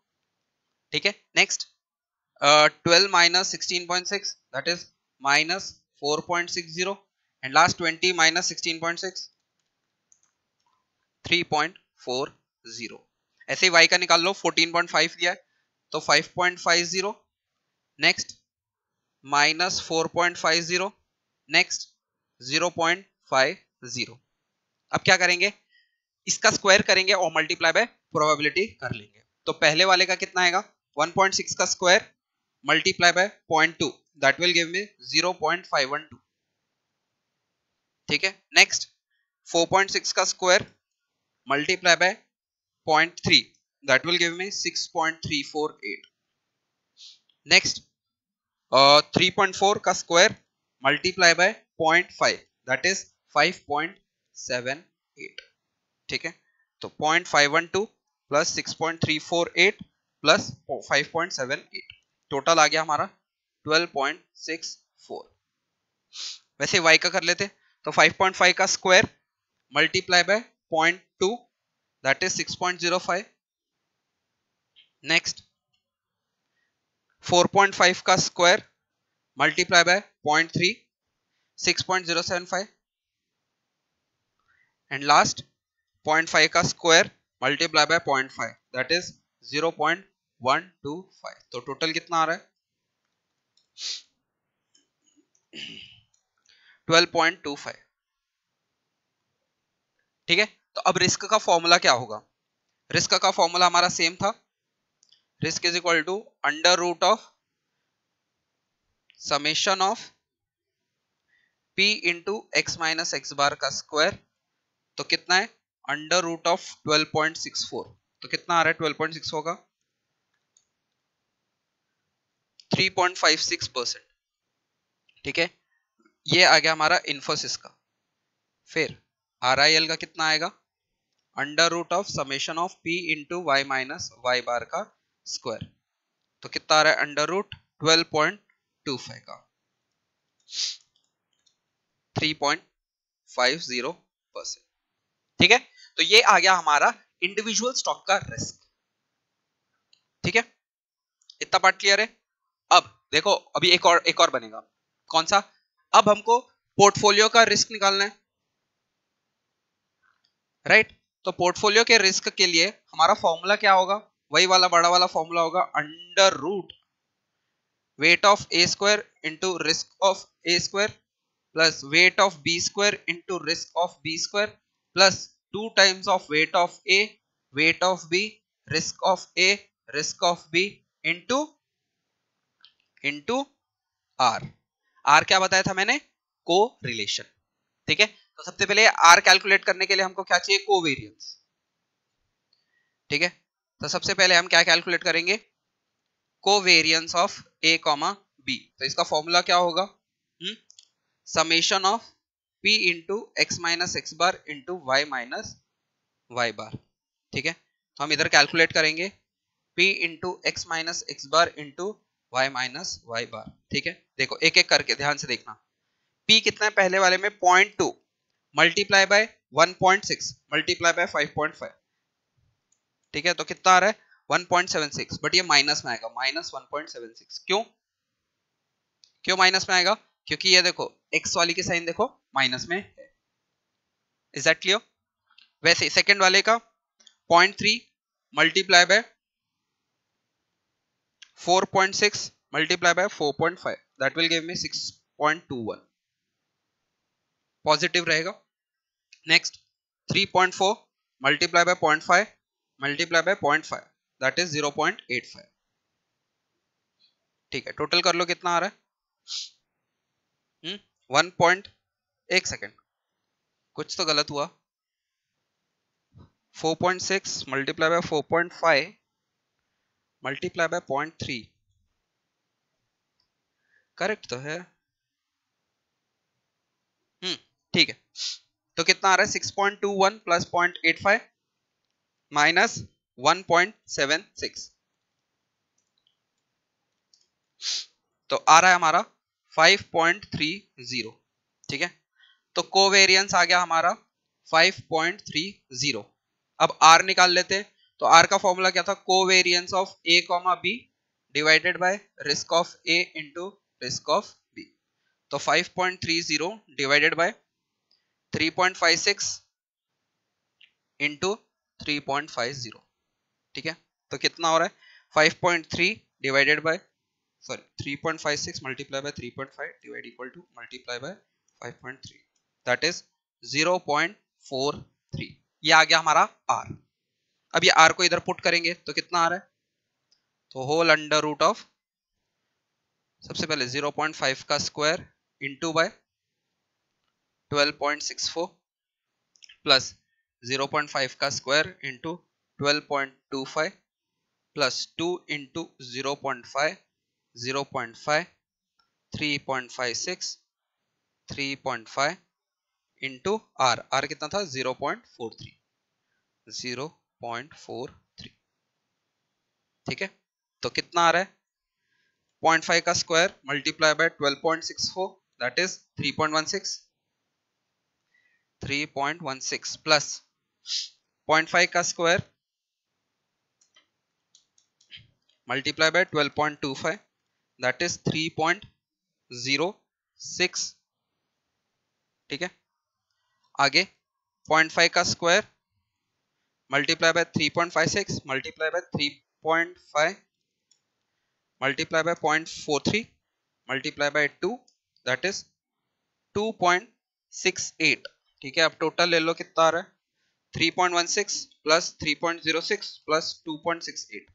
ठीक है, next 12 minus 16.6 that is minus 4.60 and last 20 minus 16.6 3.40। ऐसे ही y का निकाल लो, 14.5 दिया है तो 5.50, नेक्स्ट माइनस 4.50, नेक्स्ट 0.50। अब क्या करेंगे, इसका स्क्वायर करेंगे और मल्टीप्लाई बाय प्रोबेबिलिटी कर लेंगे। तो पहले वाले का कितना आएगा 1.6 का square multiply by 0.2 that will give मी 0.512. ठीक है. नेक्स्ट 4.6 का square multiply by 0.3 that will give me 6.348. Next 3.4 का square multiply by 0.5 that is 5.78. ठीक है. तो 0.512 प्लस 6.348 प्लस 5.78 टोटल आ गया हमारा 12.64. वैसे y का कर लेते तो 5.5 का square multiply by 0.2 that is 6.05. Next 4.5 का square multiply by 0.3 6.075. And last 0.5 का square multiply by 0.5 that is 0.125. तो टोटल कितना आ रहा है 12.25. ठीक है. तो अब रिस्क का फॉर्मूला क्या होगा. रिस्क का फॉर्मूला हमारा सेम था. Risk is equal to under root of summation of p into x minus x bar का स्क्वायर. तो कितना है अंडर रूट ऑफ 12.64. तो कितना आ रहा है 12.6 होगा 3.56%. ठीक है. ये आ गया हमारा इन्फोसिस का. फिर RIL का कितना आएगा under root of summation of p into Y minus Y bar का स्क्वायर. तो कितना आ रहा है अंडर रूट 12.25 का 3.50%. ठीक है. तो ये आ गया हमारा इंडिविजुअल स्टॉक का रिस्क. ठीक है. इतना पार्ट क्लियर है. अब देखो अभी एक और बनेगा. कौन सा. अब हमको पोर्टफोलियो का रिस्क निकालना है. राइट. तो पोर्टफोलियो के रिस्क के लिए हमारा फॉर्मूला क्या होगा वही वाला बड़ा वाला फॉर्मूला होगा under root weight of A square into risk of A square plus weight of B square into risk of B square plus 2 times of weight of A weight of B risk of A risk of B into R. R क्या बताया था मैंने को relation. ठीक है. तो सबसे पहले आर कैलकुलेट करने के लिए हमको क्या चाहिए कोवेरियंस. ठीक है. तो सबसे पहले हम क्या कैलकुलेट करेंगे covariance of A comma B. तो इसका फॉर्मूला क्या होगा summation of p into x minus x bar into Y minus Y bar. ठीक है. तो हम इधर कैलकुलेट करेंगे p into x minus x bar into Y minus Y bar. ठीक है. देखो एक एक करके ध्यान से देखना. p कितना है पहले वाले में 0.2 मल्टीप्लाई बाय 1.6 मल्टीप्लाई बाय 5.5. ठीक है. तो कितना आ रहा है 1.76. बट ये माइनस में आएगा माइनस 1.76. क्यों माइनस में आएगा क्योंकि ये देखो x वाली की साइन देखो माइनस में है. Is that clear. वैसे सेकंड वाले का 0.3 multiply by 4.6 multiply by 4.5 that will give me 6.21. Positive रहेगा. Next 3.4 multiply by 0.5 multiply by 0.5 that is 0.85. ठीक है. टोटल कर लो कितना आ रहा है 1. सेकेंड कुछ तो गलत हुआ. 4.6 multiply by 4.5 multiply by 0.3 correct तो है. ठीक है. तो कितना आ रहा है 6.21 प्लस 0.85 माइनस 1.76. तो आ रहा है हमारा 5.30. ठीक है. तो कोवेरियंस आ गया हमारा 5.30. अब आर निकाल लेते हैं. तो आर का फॉर्मूला क्या था covariance of A comma B divided by risk of A into risk of B. तो 5.30 डिवाइडेड बाय 3.56 इंटू 3.50. ठीक है. तो कितना हो रहा है 5.3 divided by 3.56 multiply by 3.5 divide equal to multiply by 5.3 that is 0.43. ये आ गया हमारा आर. अब ये आर को इधर पुट करेंगे तो कितना आ रहा है तो होल अंडर रूट ऑफ, सबसे पहले 0.5 का स्क्वायर इंटू बाय 12.64 प्लस 0.5 का square into 12.25 plus 2 into 0.5 0.5 3.56 3.5 into R कितना था 0.43 0.43। ठीक है, तो कितना आ रहा है 0.5 का square multiply by 12.64 that is 3.16 plus 0.5 का square multiply by 12.25 that is 3.06। ठीक है, आगे 0.5 का square multiply by 3.56 multiply by 3.5 multiply by 0.43 multiply by 2 that is 2.68। ठीक है, अब टोटल ले लो कितना आ रहा है 3.16 प्लस 3.06 प्लस 2.68,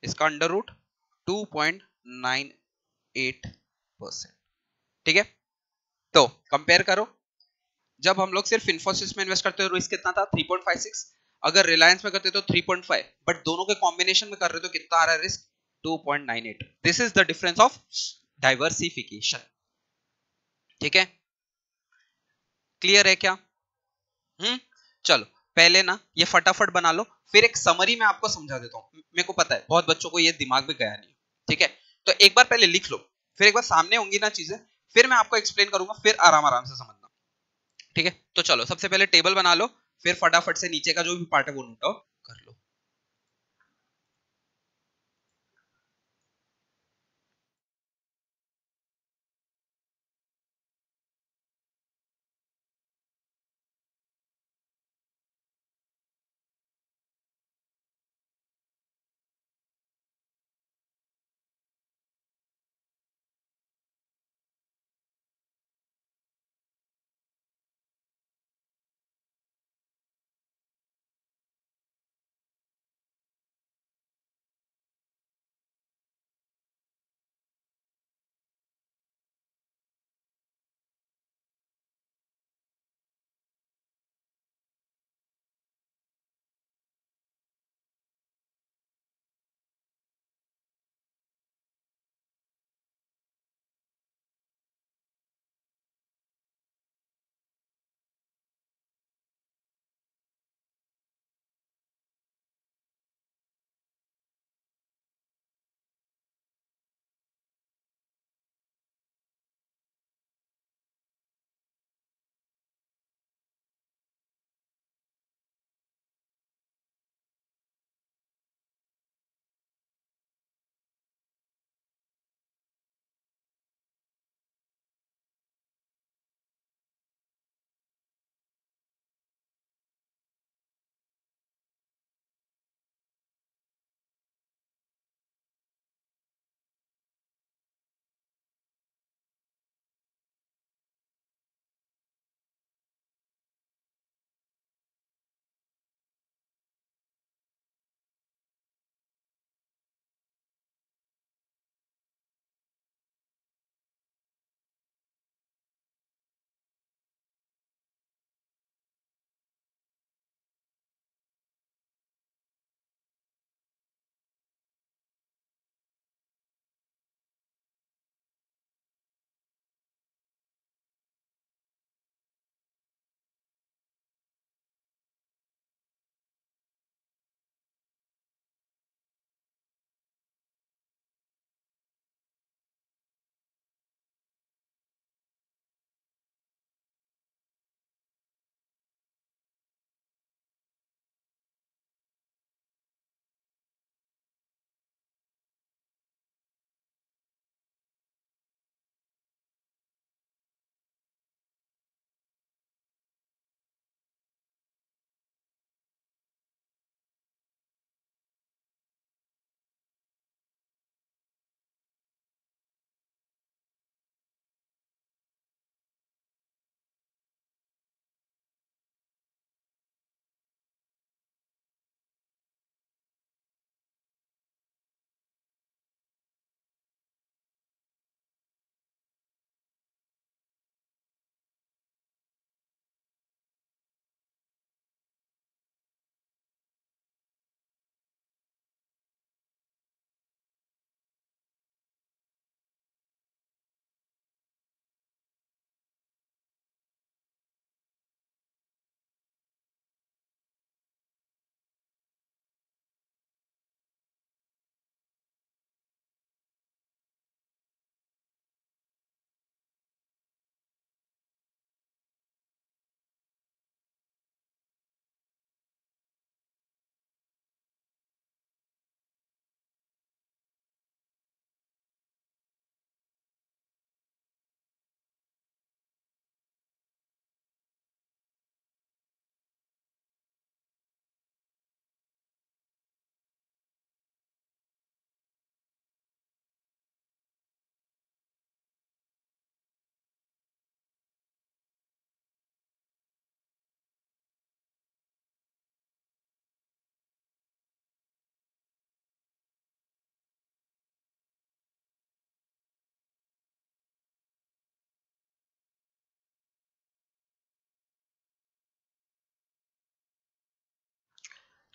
इसका अंडर रूट 2.98%। ठीक है, तो कंपेयर करो, जब हम लोग सिर्फ इन्फोसिस में इन्वेस्ट करते हो रिस्क कितना था 3.56, अगर रिलायंस में करते तो 3.5, बट दोनों के कॉम्बिनेशन में कर रहे तो कितना आ रहा है risk 2.98। This is the difference of diversification. ठीक है, क्लियर है क्या? चलो पहले ना ये फटाफट बना लो, फिर एक समरी में आपको समझा देता हूँ, मेरे को पता है बहुत बच्चों को ये दिमाग में गया नहीं। ठीक है, तो एक बार पहले लिख लो, फिर एक बार सामने होंगी ना चीजें, फिर मैं आपको एक्सप्लेन करूंगा, फिर आराम आराम से समझना। ठीक है, तो चलो सबसे पहले टेबल बना लो, फिर फटाफट से नीचे का जो भी पार्ट है वो नोट आउट कर लो।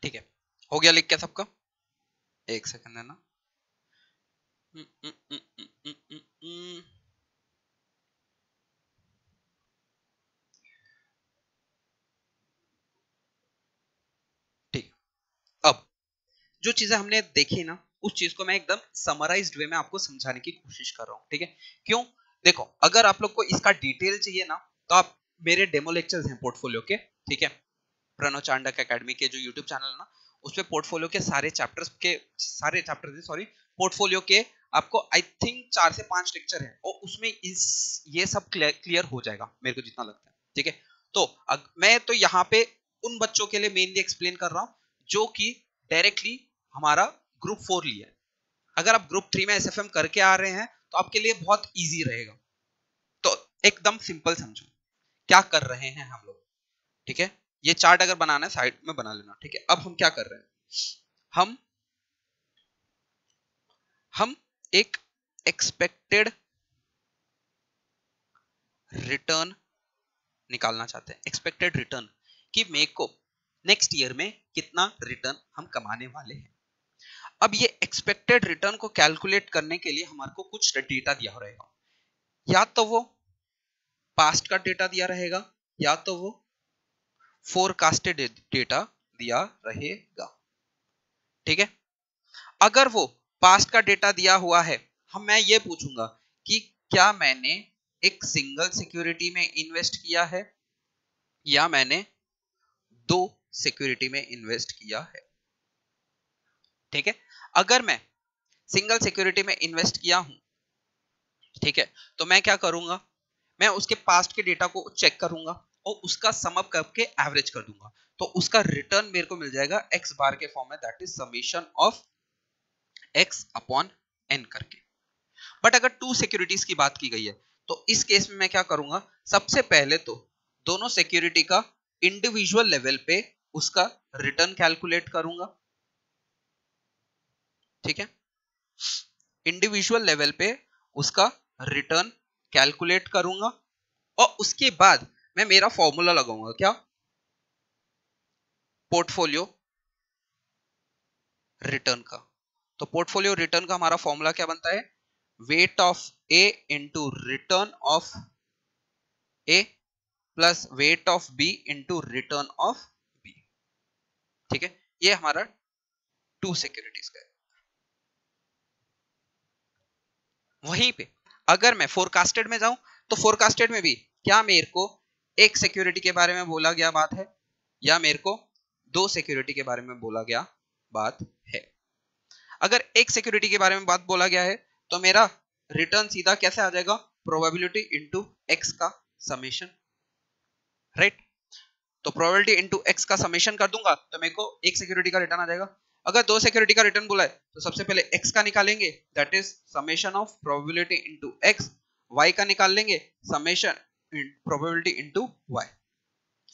ठीक है, हो गया लिख के सबका? एक सेकंड है ना। ठीक, अब जो चीजें हमने देखी ना, उस चीज को मैं एकदम समराइज्ड वे में आपको समझाने की कोशिश कर रहा हूँ। ठीक है, क्यों? देखो, अगर आप लोग को इसका डिटेल चाहिए ना, तो आप मेरे डेमो लेक्चर्स हैं पोर्टफोलियो के, ठीक है, प्रणव चांडक एकेडमी के जो यूट्यूब चैनल है ना, उसपे पोर्टफोलियो के सारे चैप्टर्स सॉरी, पोर्टफोलियो के आपको आई थिंक 4 से 5 लेक्चर है, और उसमें ये सब क्लियर हो जाएगा मेरे को जितना लगता है। ठीक है, तो मैं तो यहाँ पे उन बच्चों के लिए मेनली एक्सप्लेन कर रहा हूँ जो कि डायरेक्टली हमारा ग्रुप 4 लिया है। अगर आप ग्रुप 3 में एसएफएम करके आ रहे हैं तो आपके लिए बहुत इजी रहेगा। तो एकदम सिंपल समझो क्या कर रहे हैं हम लोग। ठीक है, ये चार्ट अगर बनाना है साइड में बना लेना। ठीक है, अब हम क्या कर रहे हैं, हम एक एक्सपेक्टेड रिटर्न निकालना चाहते हैं। एक्सपेक्टेड रिटर्न कि मेरे को नेक्स्ट ईयर में कितना रिटर्न हम कमाने वाले हैं। अब ये एक्सपेक्टेड रिटर्न को कैलकुलेट करने के लिए हमारे को कुछ डेटा दिया रहेगा, या तो वो पास्ट का डेटा दिया रहेगा या तो वो फोरकास्टेड डेटा दिया रहेगा। ठीक है, अगर वो पास्ट का डेटा दिया हुआ है, मैं ये पूछूंगा कि क्या मैंने एक सिंगल सिक्योरिटी में इन्वेस्ट किया है या मैंने 2 सिक्योरिटी में इन्वेस्ट किया है। ठीक है, अगर मैं सिंगल सिक्योरिटी में इन्वेस्ट किया हूं, ठीक है, तो मैं क्या करूंगा, मैं उसके पास्ट के डेटा को चेक करूंगा और उसका सम अप करके एवरेज कर दूंगा, तो उसका रिटर्न मेरे को मिल जाएगा x बार के फॉर्म में, that is summation of x upon n करके। बट अगर 2 सिक्योरिटीज की बात की गई है, तो इस केस में मैं क्या करूंगा, सबसे पहले तो दोनों सिक्योरिटी का इंडिविजुअल लेवल पे उसका रिटर्न कैलकुलेट करूंगा। ठीक है, इंडिविजुअल लेवल पे उसका रिटर्न कैलकुलेट करूंगा और उसके बाद मैं मेरा फॉर्मूला लगाऊंगा, क्या, पोर्टफोलियो रिटर्न का। तो पोर्टफोलियो रिटर्न का हमारा फॉर्मूला क्या बनता है, weight of A into return of A plus weight of B into return of B. ठीक है, ये हमारा 2 सिक्योरिटीज का है। वहीं पे अगर मैं फोरकास्टेड में जाऊं, तो फोरकास्टेड में भी क्या मेरे को एक सिक्योरिटी के बारे में बोला गया बात है या मेरे को 2 सिक्योरिटी के बारे में बोला गया बात है। अगर एक सिक्योरिटी के बारे में बात बोला गया है तो मेरा रिटर्न सीधा कैसे आ जाएगा, प्रोबेबिलिटी इंटू एक्स का समेशन, राइट। तो प्रोबेबिलिटी इंटू एक्स का समेशन कर दूंगा तो मेरे को एक सिक्योरिटी का रिटर्न आ जाएगा। अगर 2 सिक्योरिटी का रिटर्न बोला है तो सबसे पहले x का निकालेंगे, that is summation of probability into x, y का निकाल लेंगे, समेशन प्रोबेबिलिटी इंटू y।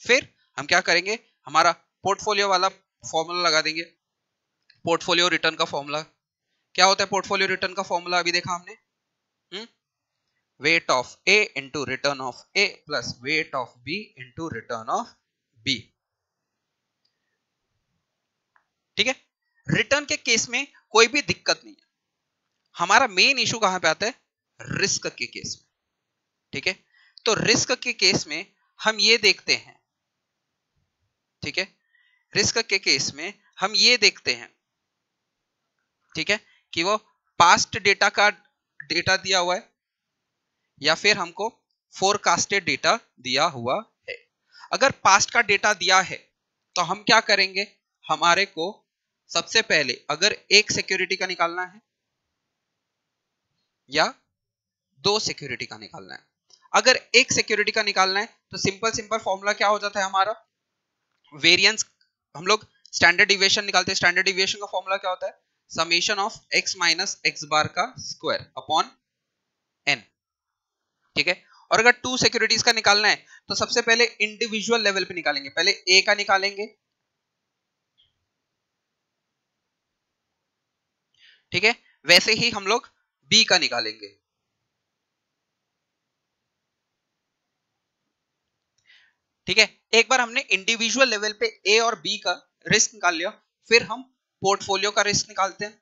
फिर हम क्या करेंगे, हमारा पोर्टफोलियो वाला फॉर्मूला लगा देंगे। पोर्टफोलियो रिटर्न का फॉर्मूला क्या होता है, पोर्टफोलियो रिटर्न का फॉर्मूला अभी देखा हमने, weight of A into return of A plus weight of B into return of B. ठीक है, रिटर्न के केस में कोई भी दिक्कत नहीं है। हमारा मेन इशू कहां पे आता है, रिस्क के केस में। ठीक है, तो रिस्क के केस में हम ये देखते हैं, ठीक है, रिस्क के केस में हम ये देखते हैं, ठीक है, कि वो पास्ट डेटा का डेटा दिया हुआ है या फिर हमको फोरकास्टेड डेटा दिया हुआ है। अगर पास्ट का डेटा दिया है तो हम क्या करेंगे, हमारे को सबसे पहले अगर एक सिक्योरिटी का निकालना है या 2 सिक्योरिटी का निकालना है। अगर एक सिक्योरिटी का निकालना है तो सिंपल फॉर्मूला क्या हो जाता है हमारा, वेरिएंस, हम लोग स्टैंडर्ड डिविएशन निकालते हैं। स्टैंडर्ड डिविएशन का फॉर्मूला क्या होता है, summation of x minus x bar का स्क्वायर अपॉन n। ठीक है, और अगर 2 सिक्योरिटीज का निकालना है तो सबसे पहले इंडिविजुअल लेवल पे निकालेंगे, पहले a का निकालेंगे, ठीक है, वैसे ही हम लोग b का निकालेंगे। ठीक है, एक बार हमने इंडिविजुअल लेवल पे a और b का रिस्क निकाल लिया, फिर हम पोर्टफोलियो का रिस्क निकालते हैं।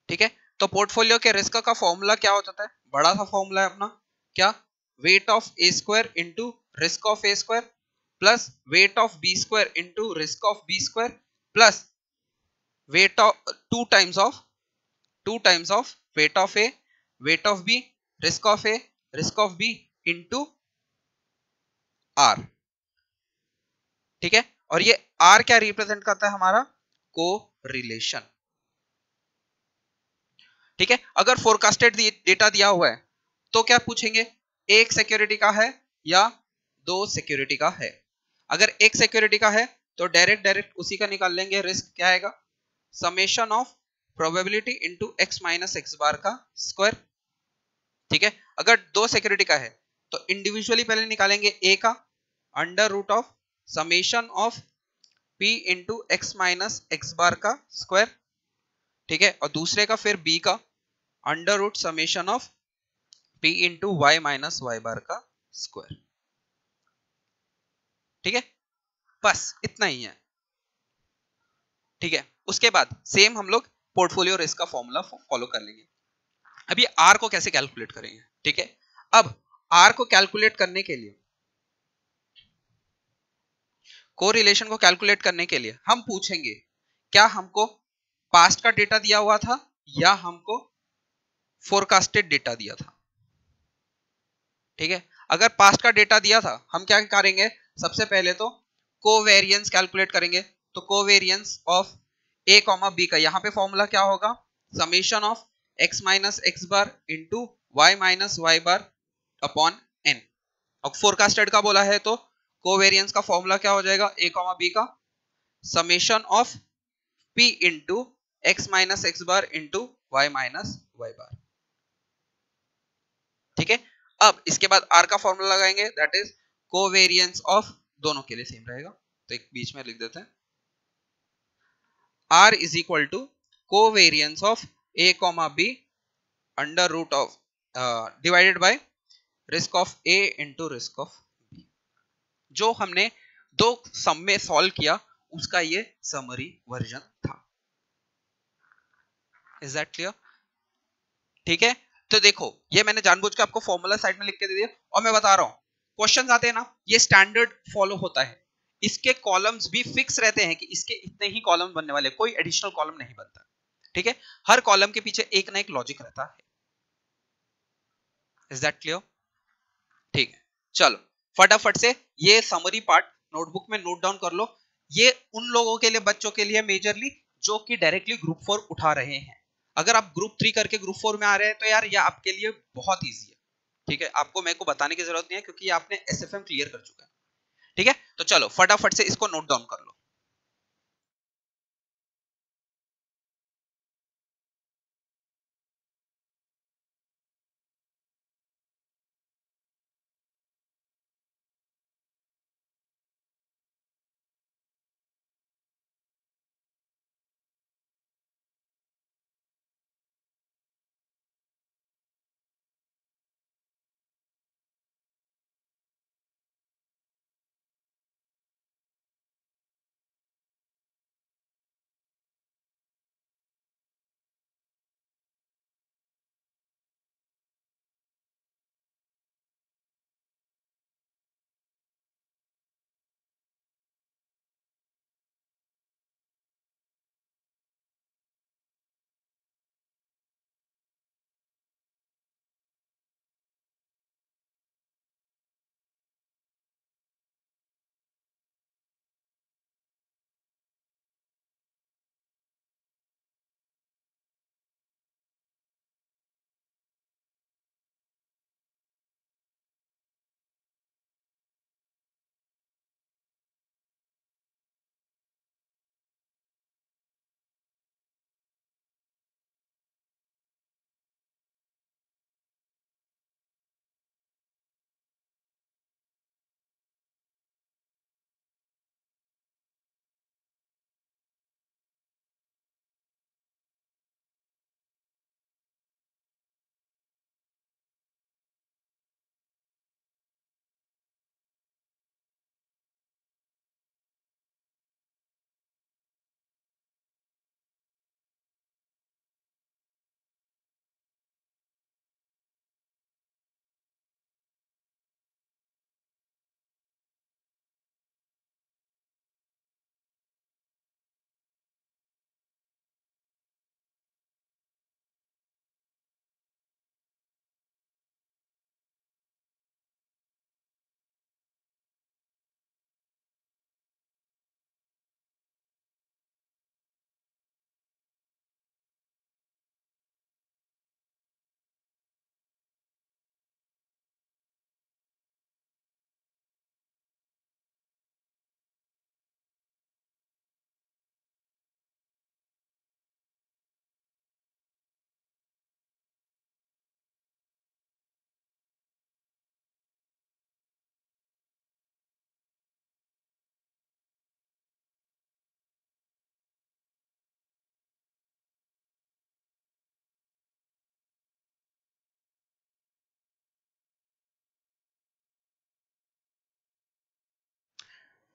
ठीक है, तो पोर्टफोलियो के रिस्क का फॉर्मूला क्या होता है, बड़ा सा फॉर्मूला है अपना, क्या, weight of A square into risk of A square plus weight of B square into risk of B square plus weight of two times of weight of A, weight of B, risk of A, risk of B into R. ठीक है, और ये are क्या represent करता है, हमारा को relation. ठीक है, अगर फोरकास्टेड डेटा दिया हुआ है तो क्या पूछेंगे, एक सिक्योरिटी का है या दो सिक्योरिटी का है। अगर एक सिक्योरिटी का है तो डायरेक्ट उसी का निकाल लेंगे, रिस्क क्या आएगा, summation of probability into x minus x bar का स्क्वायर। ठीक है, अगर दो सिक्योरिटी का है तो इंडिविजुअली पहले निकालेंगे ए का, under root of summation of p into x minus x bar का स्क्वायर। ठीक है, और दूसरे का फिर b का, under root summation of p into Y minus Y bar का स्क्वायर। ठीक है, बस इतना ही है। ठीक है, उसके बाद सेम हम लोग पोर्टफोलियो रिस्क का फॉर्मूला फॉलो कर लेंगे। अभी आर को कैसे कैलकुलेट करेंगे। ठीक है, अब आर को कैलकुलेट करने के लिए, कोरिलेशन को कैलकुलेट करने के लिए हम पूछेंगे, क्या हमको पास्ट का डेटा दिया हुआ था या हमको फोरकास्टेड डेटा दिया था। ठीक है, अगर पास्ट का डेटा दिया था हम क्या करेंगे, सबसे पहले तो कोवेरिएंस कैलकुलेट करेंगे। तो covariance of A comma B का यहाँ पे फॉर्मूला क्या होगा, summation of X minus x bar into Y minus Y bar upon N. और फोरकास्टेड का बोला है तो कोवेरिएंस का फॉर्मूला क्या हो जाएगा, ए कॉमा बी का summation of P into x minus x bar into Y minus Y bar. ठीक है, अब इसके बाद आर का फॉर्मूला लगाएंगे, दैट इज कोवेरिएंस ऑफ, दोनों के लिए सेम रहेगा तो एक बीच में लिख देते हैं, R is equal to covariance of A comma B under root of divided by risk of A into risk of B. जो हमने दो सम में सॉल्व किया उसका ये समरी वर्जन था। Is that clear. ठीक है, तो देखो ये मैंने जानबूझ के आपको फॉर्मूला साइड में लिख के दे दिया, और मैं बता रहा हूं क्वेश्चंस आते हैं ना, ये स्टैंडर्ड फॉलो होता है, इसके कॉलम्स भी फिक्स रहते हैं कि इसके इतने ही कॉलम बनने वाले, कोई एडिशनल कॉलम नहीं बनता। ठीक है, हर कॉलम के पीछे एक ना एक लॉजिक रहता है। Is that clear. ठीक है, चलो फटाफट से ये समरी पार्ट नोटबुक में नोट डाउन कर लो। ये उन लोगों के लिए, बच्चों के लिए मेजरली जो कि डायरेक्टली ग्रुप 4 उठा रहे हैं। अगर आप ग्रुप 3 करके ग्रुप 4 में आ रहे हैं तो यार ये आपके लिए बहुत ईजी है। ठीक है, आपको मेरे को बताने की जरूरत नहीं है क्योंकि आपने एसएफएम क्लियर कर चुका है। ठीक है, तो चलो फटाफट से इसको नोट डाउन कर लो।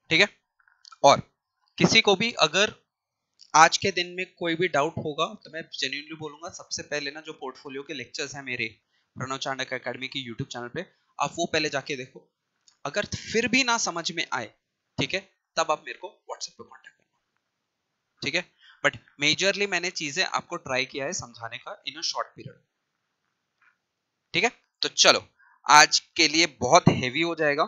ठीक है। और किसी को भी अगर आज के दिन में कोई भी डाउट होगा तो मैं जेन्युइनली बोलूंगा, सबसे पहले ना जो पोर्टफोलियो के लेक्चर्स हैं मेरे प्रणव चाणक्य एकेडमी की यूट्यूब चैनल पे, आप वो पहले जाके देखो। अगर फिर भी ना समझ में आए, ठीक है, तब आप मेरे को व्हाट्सएप पे कांटेक्ट करना, ठीक है। बट मेजरली मैंने चीजें आपको ट्राई किया है समझाने का इन अ शॉर्ट पीरियड, ठीक है। तो चलो, आज के लिए बहुत हेवी हो जाएगा।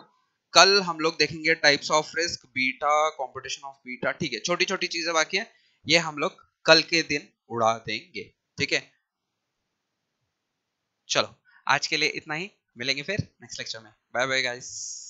कल हम लोग देखेंगे types of risk, beta, competition of beta, ठीक है। छोटी छोटी चीजें बाकी है, ये हम लोग कल के दिन उड़ा देंगे, ठीक है। चलो, आज के लिए इतना ही, मिलेंगे फिर नेक्स्ट लेक्चर में। Bye bye guys.